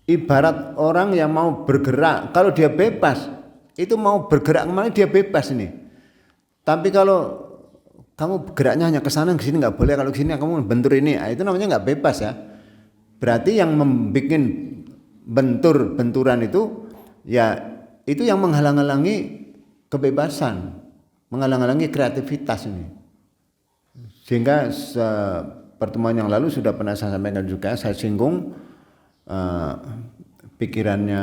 Speaker 1: Ibarat orang yang mau bergerak, kalau dia bebas, itu mau bergerak kemana dia bebas ini. Tapi kalau kamu geraknya hanya ke sana ke sini nggak boleh, kalau ke sini kamu bentur ini, itu namanya nggak bebas ya. Berarti yang membuat benturan itu ya itu yang menghalang-halangi kebebasan, menghalang-halangi kreativitas ini. Sehingga pertemuan yang lalu sudah pernah saya sampaikan juga, saya singgung pikirannya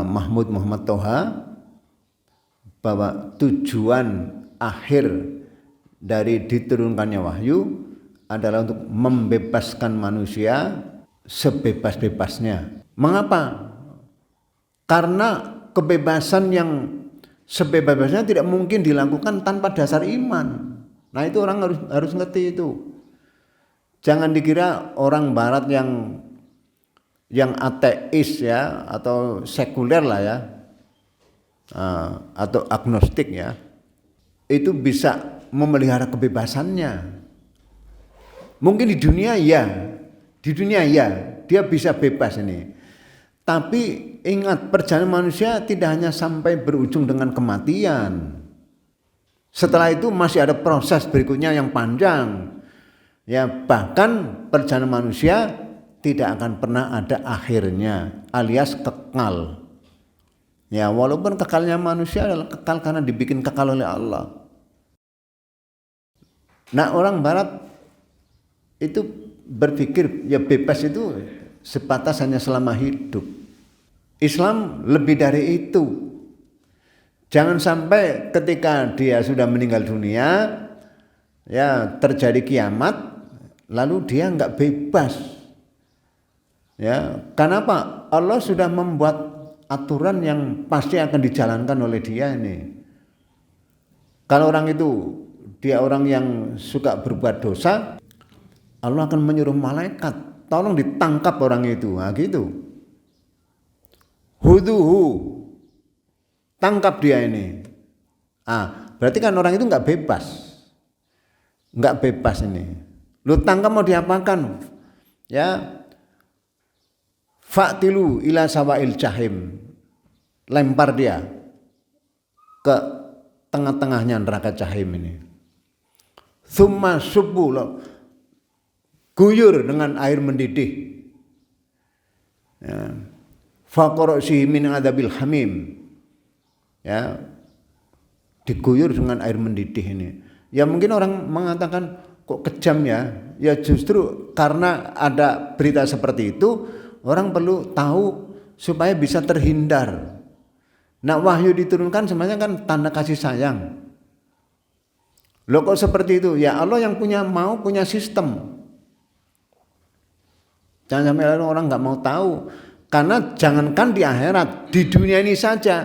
Speaker 1: Muhammad Toha, bahwa tujuan akhir dari diturunkannya wahyu adalah untuk membebaskan manusia sebebas-bebasnya. Mengapa? Karena kebebasan yang sebebasnya tidak mungkin dilakukan tanpa dasar iman. Nah itu orang harus ngerti itu. Jangan dikira orang barat yang ateis ya atau sekuler lah ya, atau agnostik ya, itu bisa memelihara kebebasannya. Mungkin di dunia ya, dia bisa bebas ini. Tapi ingat, perjalanan manusia tidak hanya sampai berujung dengan kematian. Setelah itu masih ada proses berikutnya yang panjang. Ya, bahkan perjalanan manusia tidak akan pernah ada akhirnya, alias kekal. Ya, walaupun kekalnya manusia adalah kekal karena dibikin kekal oleh Allah. Nah, orang barat itu berpikir ya bebas itu sebatas hanya selama hidup. Islam lebih dari itu. Jangan sampai ketika dia sudah meninggal dunia ya terjadi kiamat lalu dia enggak bebas. Ya, kenapa? Allah sudah membuat aturan yang pasti akan dijalankan oleh dia ini. Kalau orang itu dia orang yang suka berbuat dosa, Allah akan menyuruh malaikat, tolong ditangkap orang itu. Nah gitu. Huduhu, tangkap dia ini. Berarti kan orang itu enggak bebas. Enggak bebas ini. Lu tangkap mau diapakan? Ya. Fa'tilu ila sawail jahim. Lempar dia ke tengah-tengahnya neraka jahim ini. Tsumma subbu, guyur dengan air mendidih. Ya. Faqra'sihi min adabil hamim. Ya. Diguyur dengan air mendidih ini. Ya mungkin orang mengatakan kok kejam ya. Ya justru karena ada berita seperti itu, orang perlu tahu supaya bisa terhindar. Nah, wahyu diturunkan sebenarnya kan tanda kasih sayang. Loh kok seperti itu? Ya Allah yang punya sistem. Jangan sampai orang nggak mau tahu. Karena jangankan di akhirat, di dunia ini saja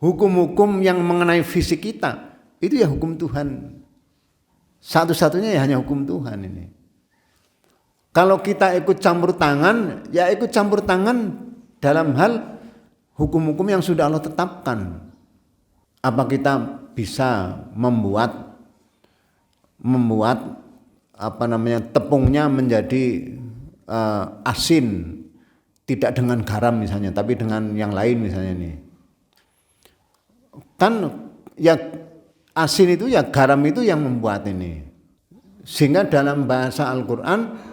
Speaker 1: hukum-hukum yang mengenai fisik kita itu ya hukum Tuhan. Satu-satunya ya hanya hukum Tuhan ini. Kalau kita ikut campur tangan, ya ikut campur tangan dalam hal hukum-hukum yang sudah Allah tetapkan. Apa kita bisa membuat tepungnya menjadi asin, tidak dengan garam misalnya, tapi dengan yang lain misalnya nih. Kan ya asin itu ya garam itu yang membuat ini. Sehingga dalam bahasa Al-Qur'an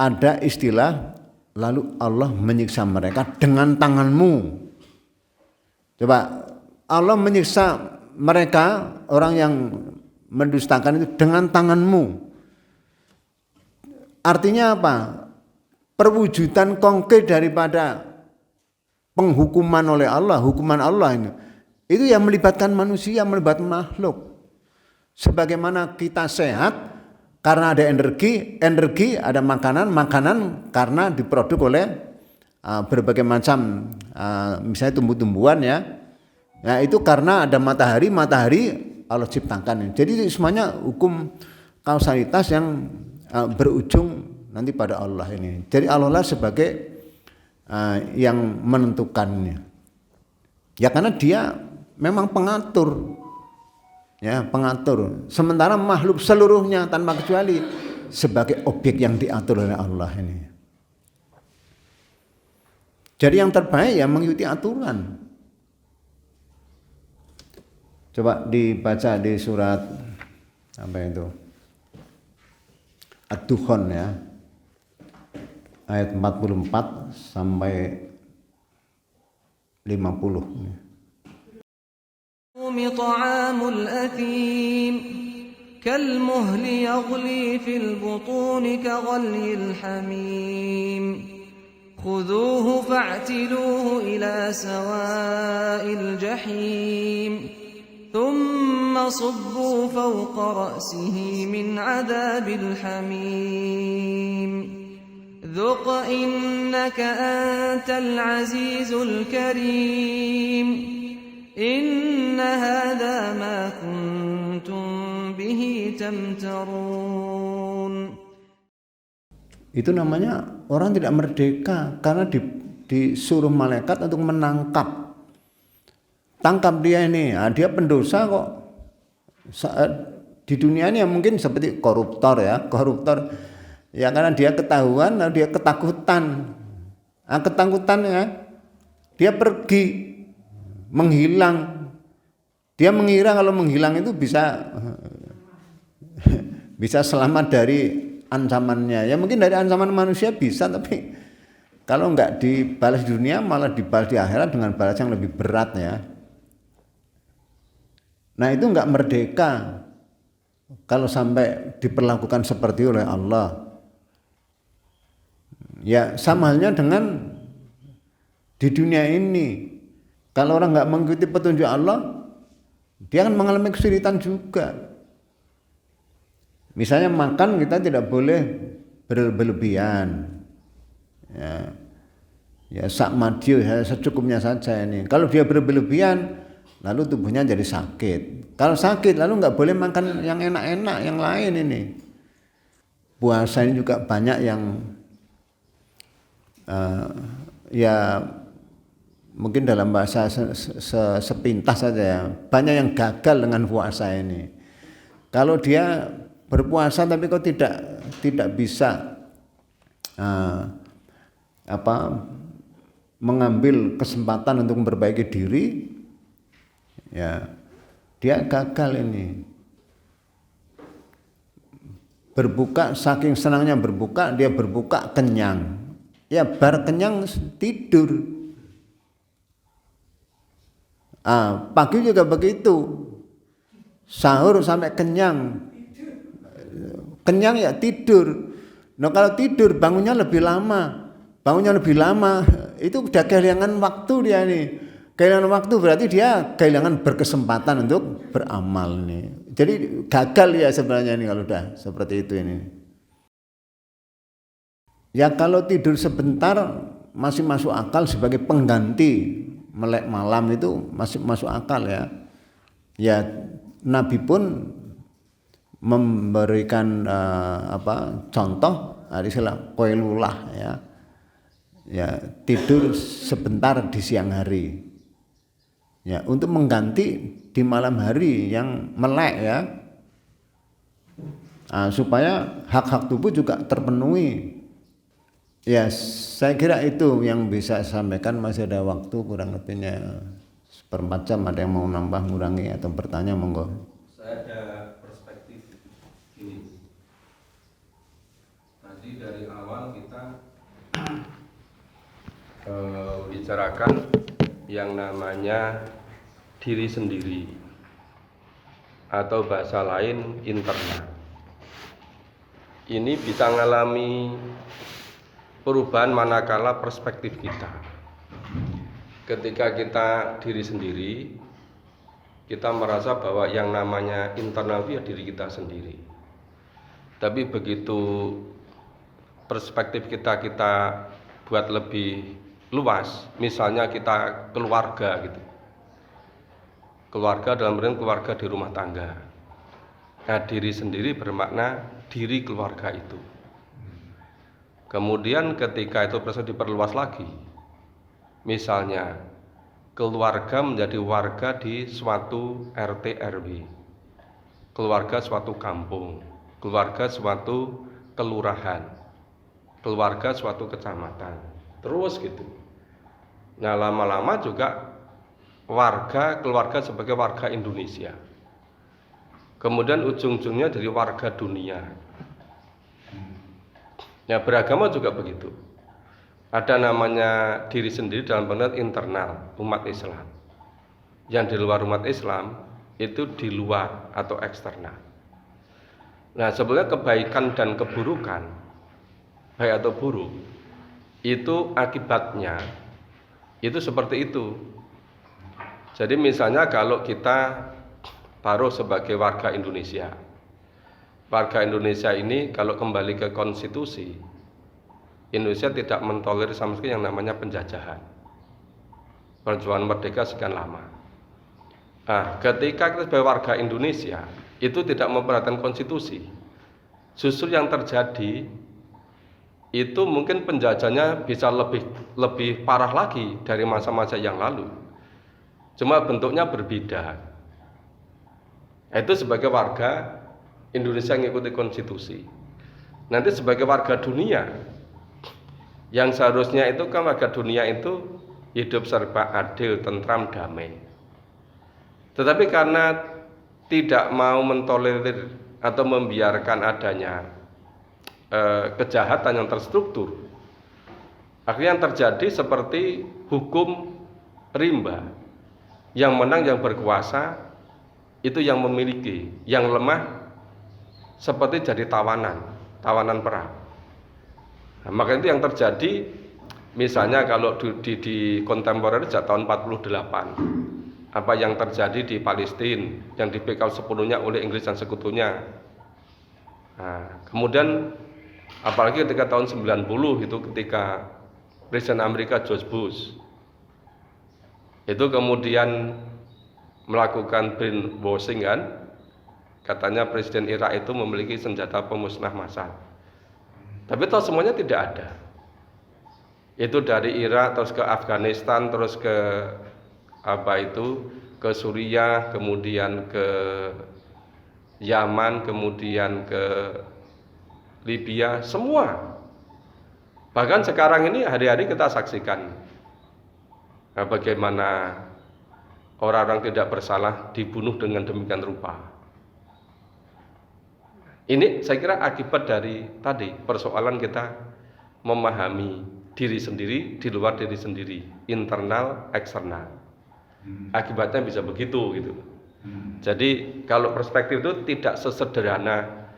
Speaker 1: ada istilah lalu Allah menyiksa mereka dengan tanganmu. Coba Allah menyiksa mereka orang yang mendustakan itu dengan tanganmu. Artinya apa? Perwujudan konkret daripada penghukuman oleh Allah, hukuman Allah ini. Itu yang melibatkan manusia, melibatkan makhluk. Sebagaimana kita sehat karena ada energi ada makanan karena diproduk oleh berbagai macam misalnya tumbuh-tumbuhan ya. Nah, itu karena ada matahari Allah ciptakan. Jadi semuanya hukum kausalitas yang berujung nanti pada Allah ini. Jadi Allah lah sebagai yang menentukannya. Ya karena dia memang pengatur. Ya, pengatur. Sementara makhluk seluruhnya tanpa kecuali sebagai objek yang diatur oleh Allah ini. Jadi yang terbaik ya mengikuti aturan. Coba dibaca di surat apa itu? Ad-Dukhan ya. Ayat 44 sampai 50.
Speaker 2: طعام الأثيم كالمهل يغلي في البطون كغلي الحميم خذوه فاعتلوه إلى سواء الجحيم ثم صبوا فوق رأسه من عذاب الحميم ذق إنك أنت العزيز الكريم إن هذا ما كنتم به تمترون.
Speaker 1: Itu namanya orang tidak merdeka karena disuruh malaikat untuk menangkap. Tangkap dia ini, dia pendosa kok. Di dunia ini mungkin seperti koruptor ya karena dia ketahuan lalu dia ketakutan. Ketakutan ya, dia pergi menghilang. Dia mengira kalau menghilang itu bisa selamat dari ancamannya. Ya mungkin dari ancaman manusia bisa, tapi kalau enggak dibalas di dunia malah dibalas di akhirat dengan balas yang lebih berat ya. Nah itu enggak merdeka kalau sampai diperlakukan seperti oleh Allah. Ya sama halnya dengan di dunia ini. Kalau orang enggak mengikuti petunjuk Allah, dia akan mengalami kesulitan juga. Misalnya makan kita tidak boleh berlebihan. Ya sak madio secukupnya saja ini. Kalau dia berlebihan, lalu tubuhnya jadi sakit. Kalau sakit lalu nggak boleh makan yang enak-enak yang lain ini. Puasa ini juga banyak yang ya mungkin dalam bahasa sepintas saja ya, banyak yang gagal dengan puasa ini. Kalau dia berpuasa tapi kok tidak bisa mengambil kesempatan untuk memperbaiki diri, ya dia gagal ini. Berbuka, saking senangnya berbuka, dia berbuka kenyang. Ya bar kenyang tidur. Pagi juga begitu. Sahur sampai kenyang. Kenyang ya tidur. Nah kalau tidur bangunnya lebih lama. Itu udah kehilangan waktu dia nih. Kehilangan waktu berarti dia kehilangan berkesempatan untuk beramal nih. Jadi gagal ya sebenarnya ini kalau udah seperti itu ini. Ya kalau tidur sebentar masih masuk akal sebagai pengganti melek malam itu masih masuk akal ya. Ya Nabi pun memberikan contoh istilah qailulah ya. Ya tidur sebentar di siang hari. Ya untuk mengganti di malam hari yang melek ya. Supaya hak-hak tubuh juga terpenuhi. Ya saya kira itu yang bisa saya sampaikan, masih ada waktu kurang lebihnya 1/4 jam. Ada yang mau nambah ngurangi atau bertanya monggo.
Speaker 4: Saya ada perspektif gini. Tadi dari awal kita bicarakan yang namanya diri sendiri atau bahasa lain internal. Ini bisa mengalami perubahan manakala perspektif kita. Ketika kita diri sendiri, kita merasa bahwa yang namanya internal itu ya diri kita sendiri. Tapi begitu perspektif kita buat lebih luas, misalnya kita keluarga gitu. Keluarga dalam artian keluarga di rumah tangga. Nah, diri sendiri bermakna diri keluarga itu. Kemudian ketika itu proses diperluas lagi, misalnya keluarga menjadi warga di suatu RT RW, keluarga suatu kampung, keluarga suatu kelurahan, keluarga suatu kecamatan, terus gitu. Nah lama-lama juga keluarga sebagai warga Indonesia, kemudian ujung-ujungnya jadi warga dunia. Ya beragama juga begitu. Ada namanya diri sendiri dalam pengertian internal umat Islam. Yang di luar umat Islam itu di luar atau eksternal. Nah sebenarnya kebaikan dan keburukan, baik atau buruk, itu akibatnya itu seperti itu. Jadi misalnya kalau kita taruh sebagai warga Indonesia, warga Indonesia ini kalau kembali ke konstitusi, Indonesia tidak mentolerir sama sekali yang namanya penjajahan. Perjuangan merdeka sekian lama. Nah, ketika kita sebagai warga Indonesia itu tidak memperhatikan konstitusi, justru yang terjadi itu mungkin penjajahnya bisa lebih parah lagi dari masa-masa yang lalu. Cuma bentuknya berbeda. Itu sebagai warga Indonesia yang mengikuti konstitusi. Nanti sebagai warga dunia, yang seharusnya itu kan warga dunia itu hidup serba adil, tentram, damai. Tetapi karena tidak mau mentolerir atau membiarkan adanya kejahatan yang terstruktur, akhirnya yang terjadi seperti hukum rimba, yang menang yang berkuasa itu yang memiliki, yang lemah seperti jadi tawanan perang. Nah, maka itu yang terjadi, misalnya kalau di kontemporer sejak tahun 48, apa yang terjadi di Palestina yang dibekal sepenuhnya oleh Inggris dan sekutunya. Nah, kemudian apalagi ketika tahun 90 itu ketika Presiden Amerika George Bush itu kemudian melakukan brainwashing kan, katanya Presiden Irak itu memiliki senjata pemusnah massal. Tapi toh semuanya tidak ada. Itu dari Irak terus ke Afghanistan, terus ke ke Suriah, kemudian ke Yaman, kemudian ke Libya, semua. Bahkan sekarang ini hari-hari kita saksikan bagaimana orang-orang tidak bersalah dibunuh dengan demikian rupa. Ini saya kira akibat dari tadi persoalan kita memahami diri sendiri di luar diri sendiri, internal, eksternal. Akibatnya bisa begitu gitu. Jadi kalau perspektif itu tidak sesederhana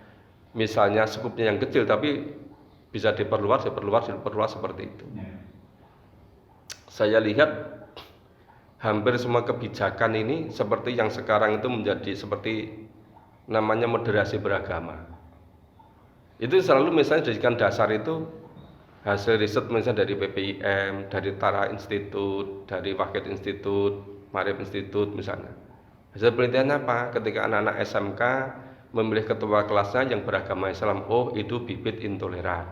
Speaker 4: misalnya skupnya yang kecil, tapi bisa diperluas seperti itu. Saya lihat hampir semua kebijakan ini seperti yang sekarang itu menjadi seperti namanya moderasi beragama. Itu selalu misalnya dijadikan dasar itu hasil riset misalnya dari PPIM, dari Tara Institute, dari Wakil Institute, Marif Institute misalnya. Hasil penelitiannya apa? Ketika anak-anak SMK memilih ketua kelasnya yang beragama Islam, oh itu bibit intoleran.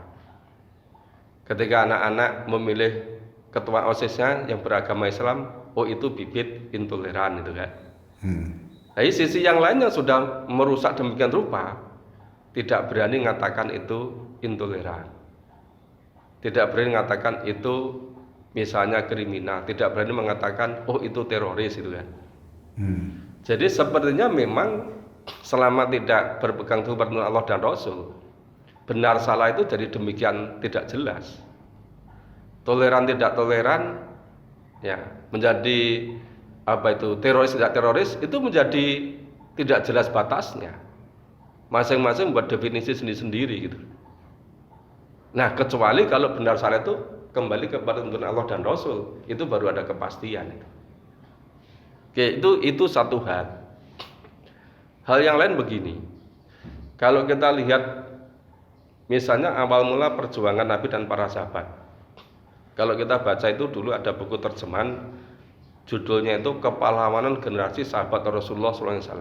Speaker 4: Ketika anak-anak memilih ketua OSIS-nya yang beragama Islam, oh itu bibit intoleran itu kan. Jadi sisi yang lainnya sudah merusak demikian rupa, tidak berani mengatakan itu intoleran. Tidak berani mengatakan itu misalnya kriminal, tidak berani mengatakan oh itu teroris itu kan. Jadi sepertinya memang selama tidak berpegang teguh pada Allah dan Rasul, benar salah itu jadi demikian tidak jelas. Toleran tidak toleran, ya menjadi teroris tidak teroris itu menjadi tidak jelas batasnya. Masing-masing buat definisi sendiri-sendiri gitu. Nah, kecuali kalau benar salah itu kembali kepada tuntunan Allah dan Rasul, itu baru ada kepastian itu. Oke, itu satu hal. Hal yang lain begini. Kalau kita lihat misalnya awal mula perjuangan Nabi dan para sahabat. Kalau kita baca itu dulu ada buku terjemahan judulnya itu Kepahlawanan Generasi Sahabat Rasulullah SAW.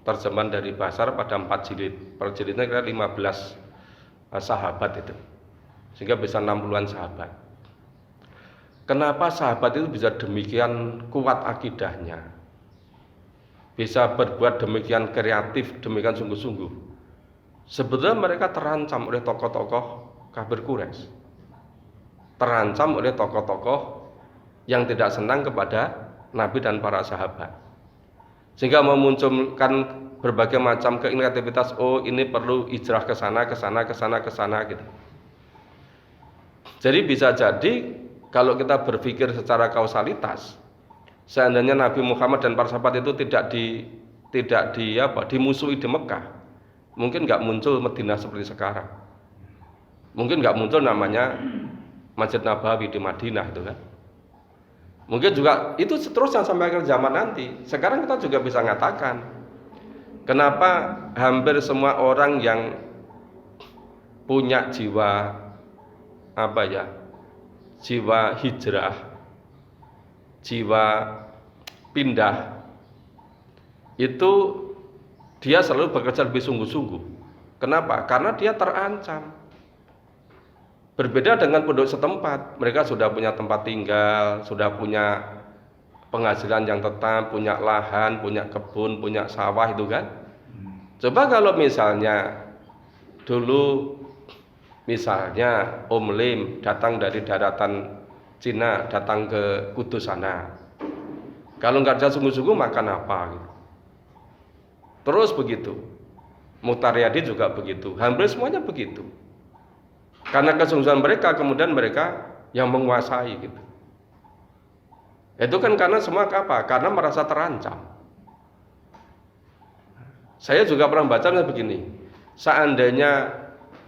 Speaker 4: Terjemahan dari Basar pada 4 jilid. Per jilidnya kira 15 sahabat itu. Sehingga bisa 60-an sahabat. Kenapa sahabat itu bisa demikian kuat akidahnya? Bisa berbuat demikian kreatif, demikian sungguh-sungguh. Sebetulnya mereka terancam oleh tokoh-tokoh kafir Quraisy. Terancam oleh tokoh-tokoh yang tidak senang kepada Nabi dan para sahabat. Sehingga memunculkan berbagai macam kreativitas, oh ini perlu hijrah ke sana gitu. Jadi bisa jadi kalau kita berpikir secara kausalitas, seandainya Nabi Muhammad dan para sahabat itu tidak dimusuhi di Mekah, mungkin nggak muncul Madinah seperti sekarang. Mungkin nggak muncul namanya Masjid Nabawi di Madinah itu kan. Mungkin juga itu seterusnya sampai akhir zaman nanti. Sekarang kita juga bisa mengatakan, kenapa hampir semua orang yang punya jiwa jiwa hijrah, jiwa pindah, itu dia selalu bekerja lebih sungguh-sungguh. Kenapa? Karena dia terancam. Berbeda dengan penduduk setempat, mereka sudah punya tempat tinggal, sudah punya penghasilan yang tetap, punya lahan, punya kebun, punya sawah itu kan. Coba kalau misalnya dulu misalnya Om Lim datang dari daratan Cina, datang ke Kudus sana. Kalau nggak ada sungguh-sungguh makan apa gitu. Terus begitu. Mukhtar Riyadi juga begitu. Hampir semuanya begitu. Karena kesungguhan mereka, kemudian mereka yang menguasai gitu. Itu kan karena semua apa? Karena merasa terancam. Saya juga pernah baca begini, seandainya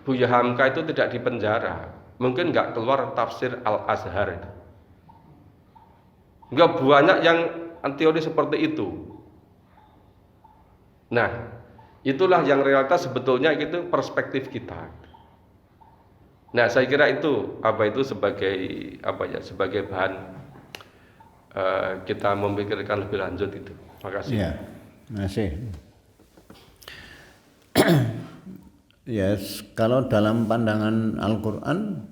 Speaker 4: Buya Hamka itu tidak dipenjara, mungkin nggak keluar tafsir Al-Azhar itu. Nggak banyak yang teori seperti itu. Nah, itulah yang realitas sebetulnya itu perspektif kita. Nah, saya kira itu sebagai bahan kita memikirkan lebih lanjut itu. Terima kasih.
Speaker 1: Ya, terima kasih. Yes, kalau dalam pandangan Al-Quran,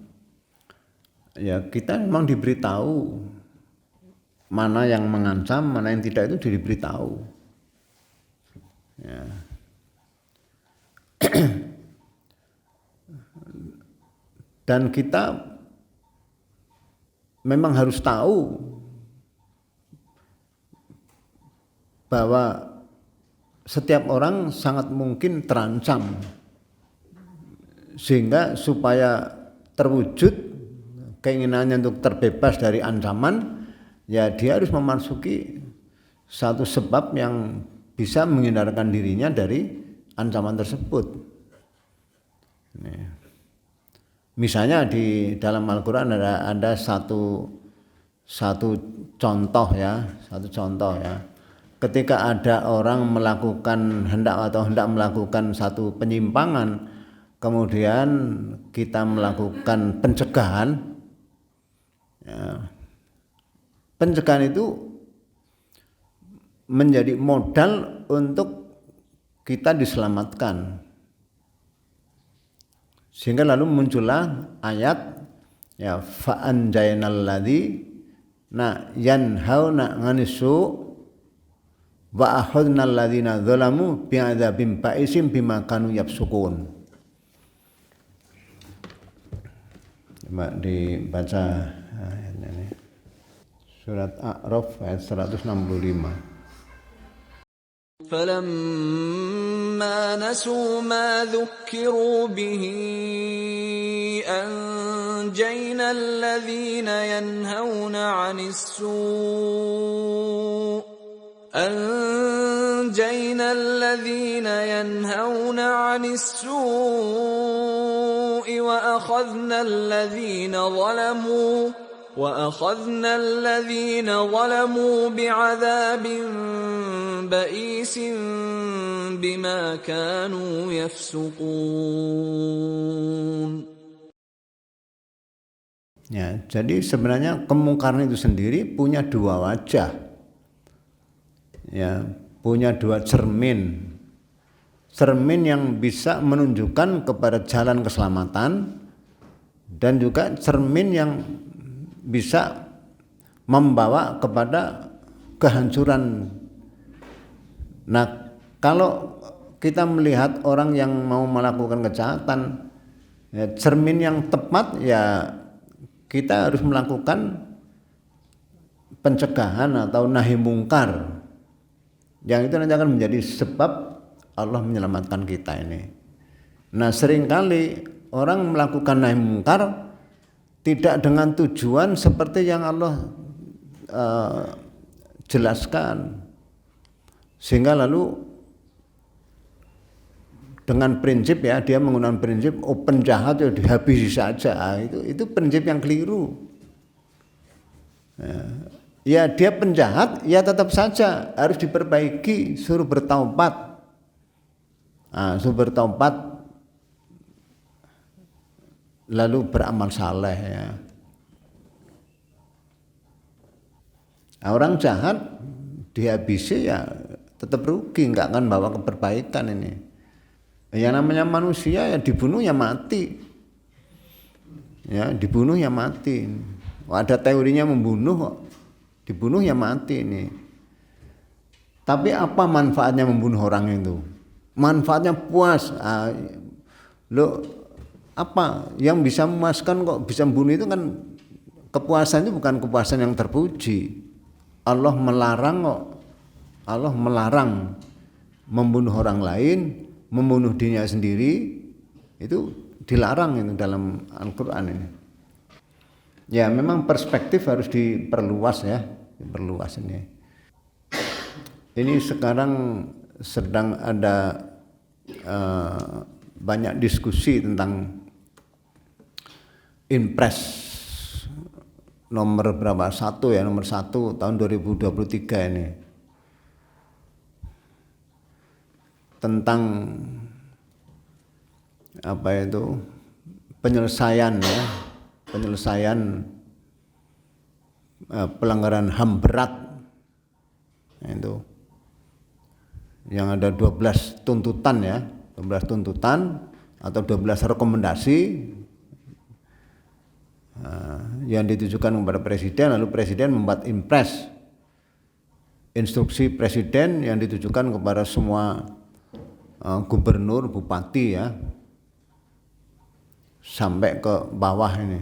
Speaker 1: ya kita memang diberitahu mana yang mengancam, mana yang tidak, itu diberitahu. Ya. Dan kita memang harus tahu bahwa setiap orang sangat mungkin terancam, sehingga supaya terwujud keinginannya untuk terbebas dari ancaman, ya dia harus memasuki satu sebab yang bisa menghindarkan dirinya dari ancaman tersebut. Nih. Misalnya di dalam Al-Quran ada satu contoh ya. Ketika ada orang hendak melakukan satu penyimpangan, kemudian kita melakukan pencegahan. Ya. Pencegahan itu menjadi modal untuk kita diselamatkan. Sehingga lalu muncullah ayat ya fa'anjaynal ladzina yanhauna 'anisu wa akhadnal ladzina zalamu bi'adzabin ba'isin bima kanu yafsukun. Coba dibaca ayatnya ini. Surat A'raf ayat 165.
Speaker 2: فلما نسوا ما ذكروا به أنجينا الذين ينهون عن السوء وأخذنا الذين ظلموا بعذاب بئيس بما كانوا يفسقون.
Speaker 1: Ya, jadi sebenarnya kemungkaran itu sendiri punya dua wajah. Ya, punya dua cermin. Cermin yang bisa menunjukkan kepada jalan keselamatan, dan juga cermin yang bisa membawa kepada kehancuran. Nah, kalau kita melihat orang yang mau melakukan kejahatan, ya, cermin yang tepat ya kita harus melakukan pencegahan atau nahi mungkar, yang itu nanti akan menjadi sebab Allah menyelamatkan kita ini. Nah, seringkali orang melakukan nahi mungkar tidak dengan tujuan seperti yang Allah jelaskan, sehingga lalu dengan prinsip ya dia menggunakan prinsip penjahat ya dihabisi saja. Itu prinsip yang keliru. Ya dia penjahat ya tetap saja harus diperbaiki, suruh bertaubat. Suruh bertaubat lalu beramal saleh ya. Orang jahat dihabisi ya tetap rugi, nggak akan bawa keperbaikan ini. Yang namanya manusia ya dibunuh ya mati. Ya, dibunuh ya mati. Ada teorinya membunuh kok. Dibunuh ya mati ini. Tapi apa manfaatnya membunuh orang itu? Manfaatnya puas. Apa yang bisa memuaskan kok bisa membunuh itu kan, kepuasan itu bukan kepuasan yang terpuji. Allah melarang kok. Allah melarang membunuh orang lain, membunuh dirinya sendiri, itu dilarang itu dalam Al-Qur'an ini. Ya memang perspektif harus diperluas ya, diperluas ini. Ini sekarang sedang ada banyak diskusi tentang Inpres nomor berapa? Nomor 1 tahun 2023 ini. Tentang apa itu? Penyelesaian pelanggaran HAM berat. Itu. Yang ada 12 tuntutan ya, 12 tuntutan atau 12 rekomendasi yang ditujukan kepada presiden, lalu presiden membuat Inpres, instruksi presiden yang ditujukan kepada semua gubernur, bupati ya, sampai ke bawah ini.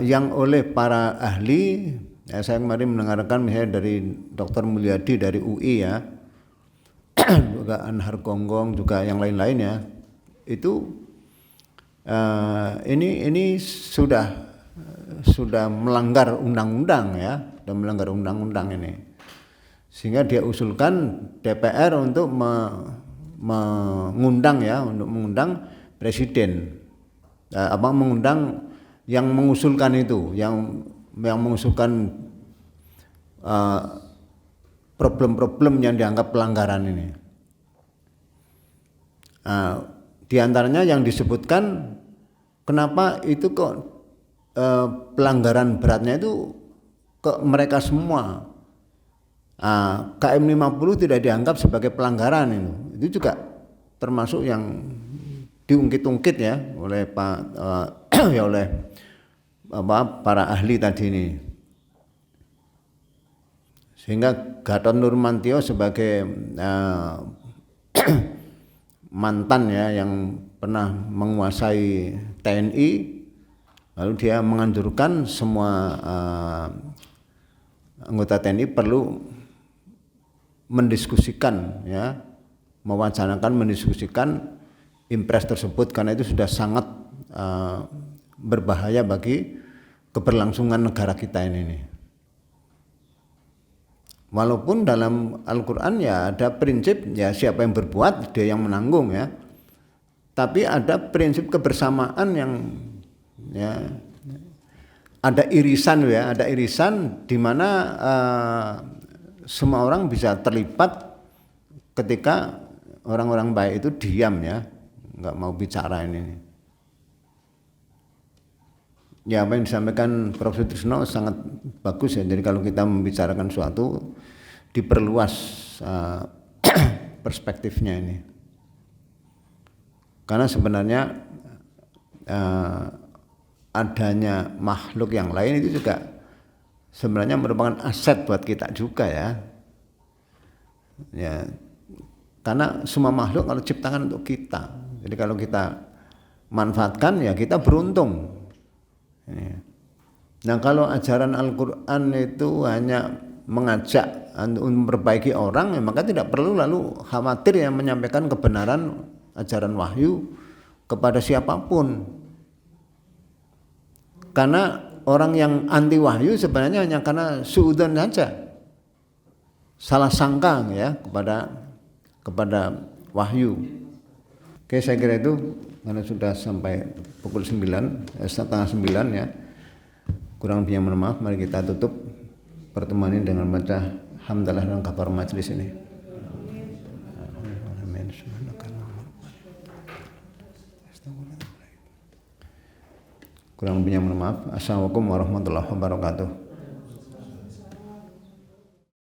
Speaker 1: Yang oleh para ahli, ya saya kemarin mendengarkan misalnya dari Dr. Mulyadi dari UI ya, juga Anhar Gonggong juga yang lain-lain ya, itu ini sudah melanggar undang-undang ya, sudah melanggar undang-undang ini, sehingga dia usulkan DPR untuk mengundang presiden, mengundang yang mengusulkan itu, yang mengusulkan problem-problem yang dianggap pelanggaran ini. Di antaranya yang disebutkan, kenapa itu kok pelanggaran beratnya itu ke mereka semua. KM 50 tidak dianggap sebagai pelanggaran itu juga termasuk yang diungkit-ungkit ya oleh para ahli tadi ini. Sehingga Gatot Nurmantio sebagai mantan ya yang pernah menguasai TNI, lalu dia menganjurkan semua anggota TNI perlu mendiskusikan ya, mendiskusikan Inpres tersebut, karena itu sudah sangat berbahaya bagi keberlangsungan negara kita ini. Walaupun dalam Al-Quran ya ada prinsip ya siapa yang berbuat dia yang menanggung ya, tapi ada prinsip kebersamaan yang ya ada irisan di mana semua orang bisa terlibat ketika orang-orang baik itu diam ya, nggak mau bicara ini. Ya apa yang disampaikan Prof. Sutrisno sangat bagus ya. Jadi kalau kita membicarakan suatu diperluas perspektifnya ini. Karena sebenarnya adanya makhluk yang lain itu juga sebenarnya merupakan aset buat kita juga ya. Ya. Karena semua makhluk kalau ciptakan untuk kita. Jadi kalau kita manfaatkan ya kita beruntung. Nah kalau ajaran Al-Quran itu hanya mengajak untuk memperbaiki orang, ya maka tidak perlu lalu khawatir ya menyampaikan kebenaran ajaran wahyu kepada siapapun. Karena orang yang anti wahyu sebenarnya hanya karena suudzon saja, salah sangka ya kepada wahyu. Oke, saya kira itu karena sudah sampai pukul 9, setengah 9 ya. Kurang lebihnya mohon maaf. Mari kita tutup pertemuan ini dengan baca hamdalah dan kabar majelis ini. Amin. Kurang lebihnya mohon maaf. Assalamualaikum warahmatullahi wabarakatuh.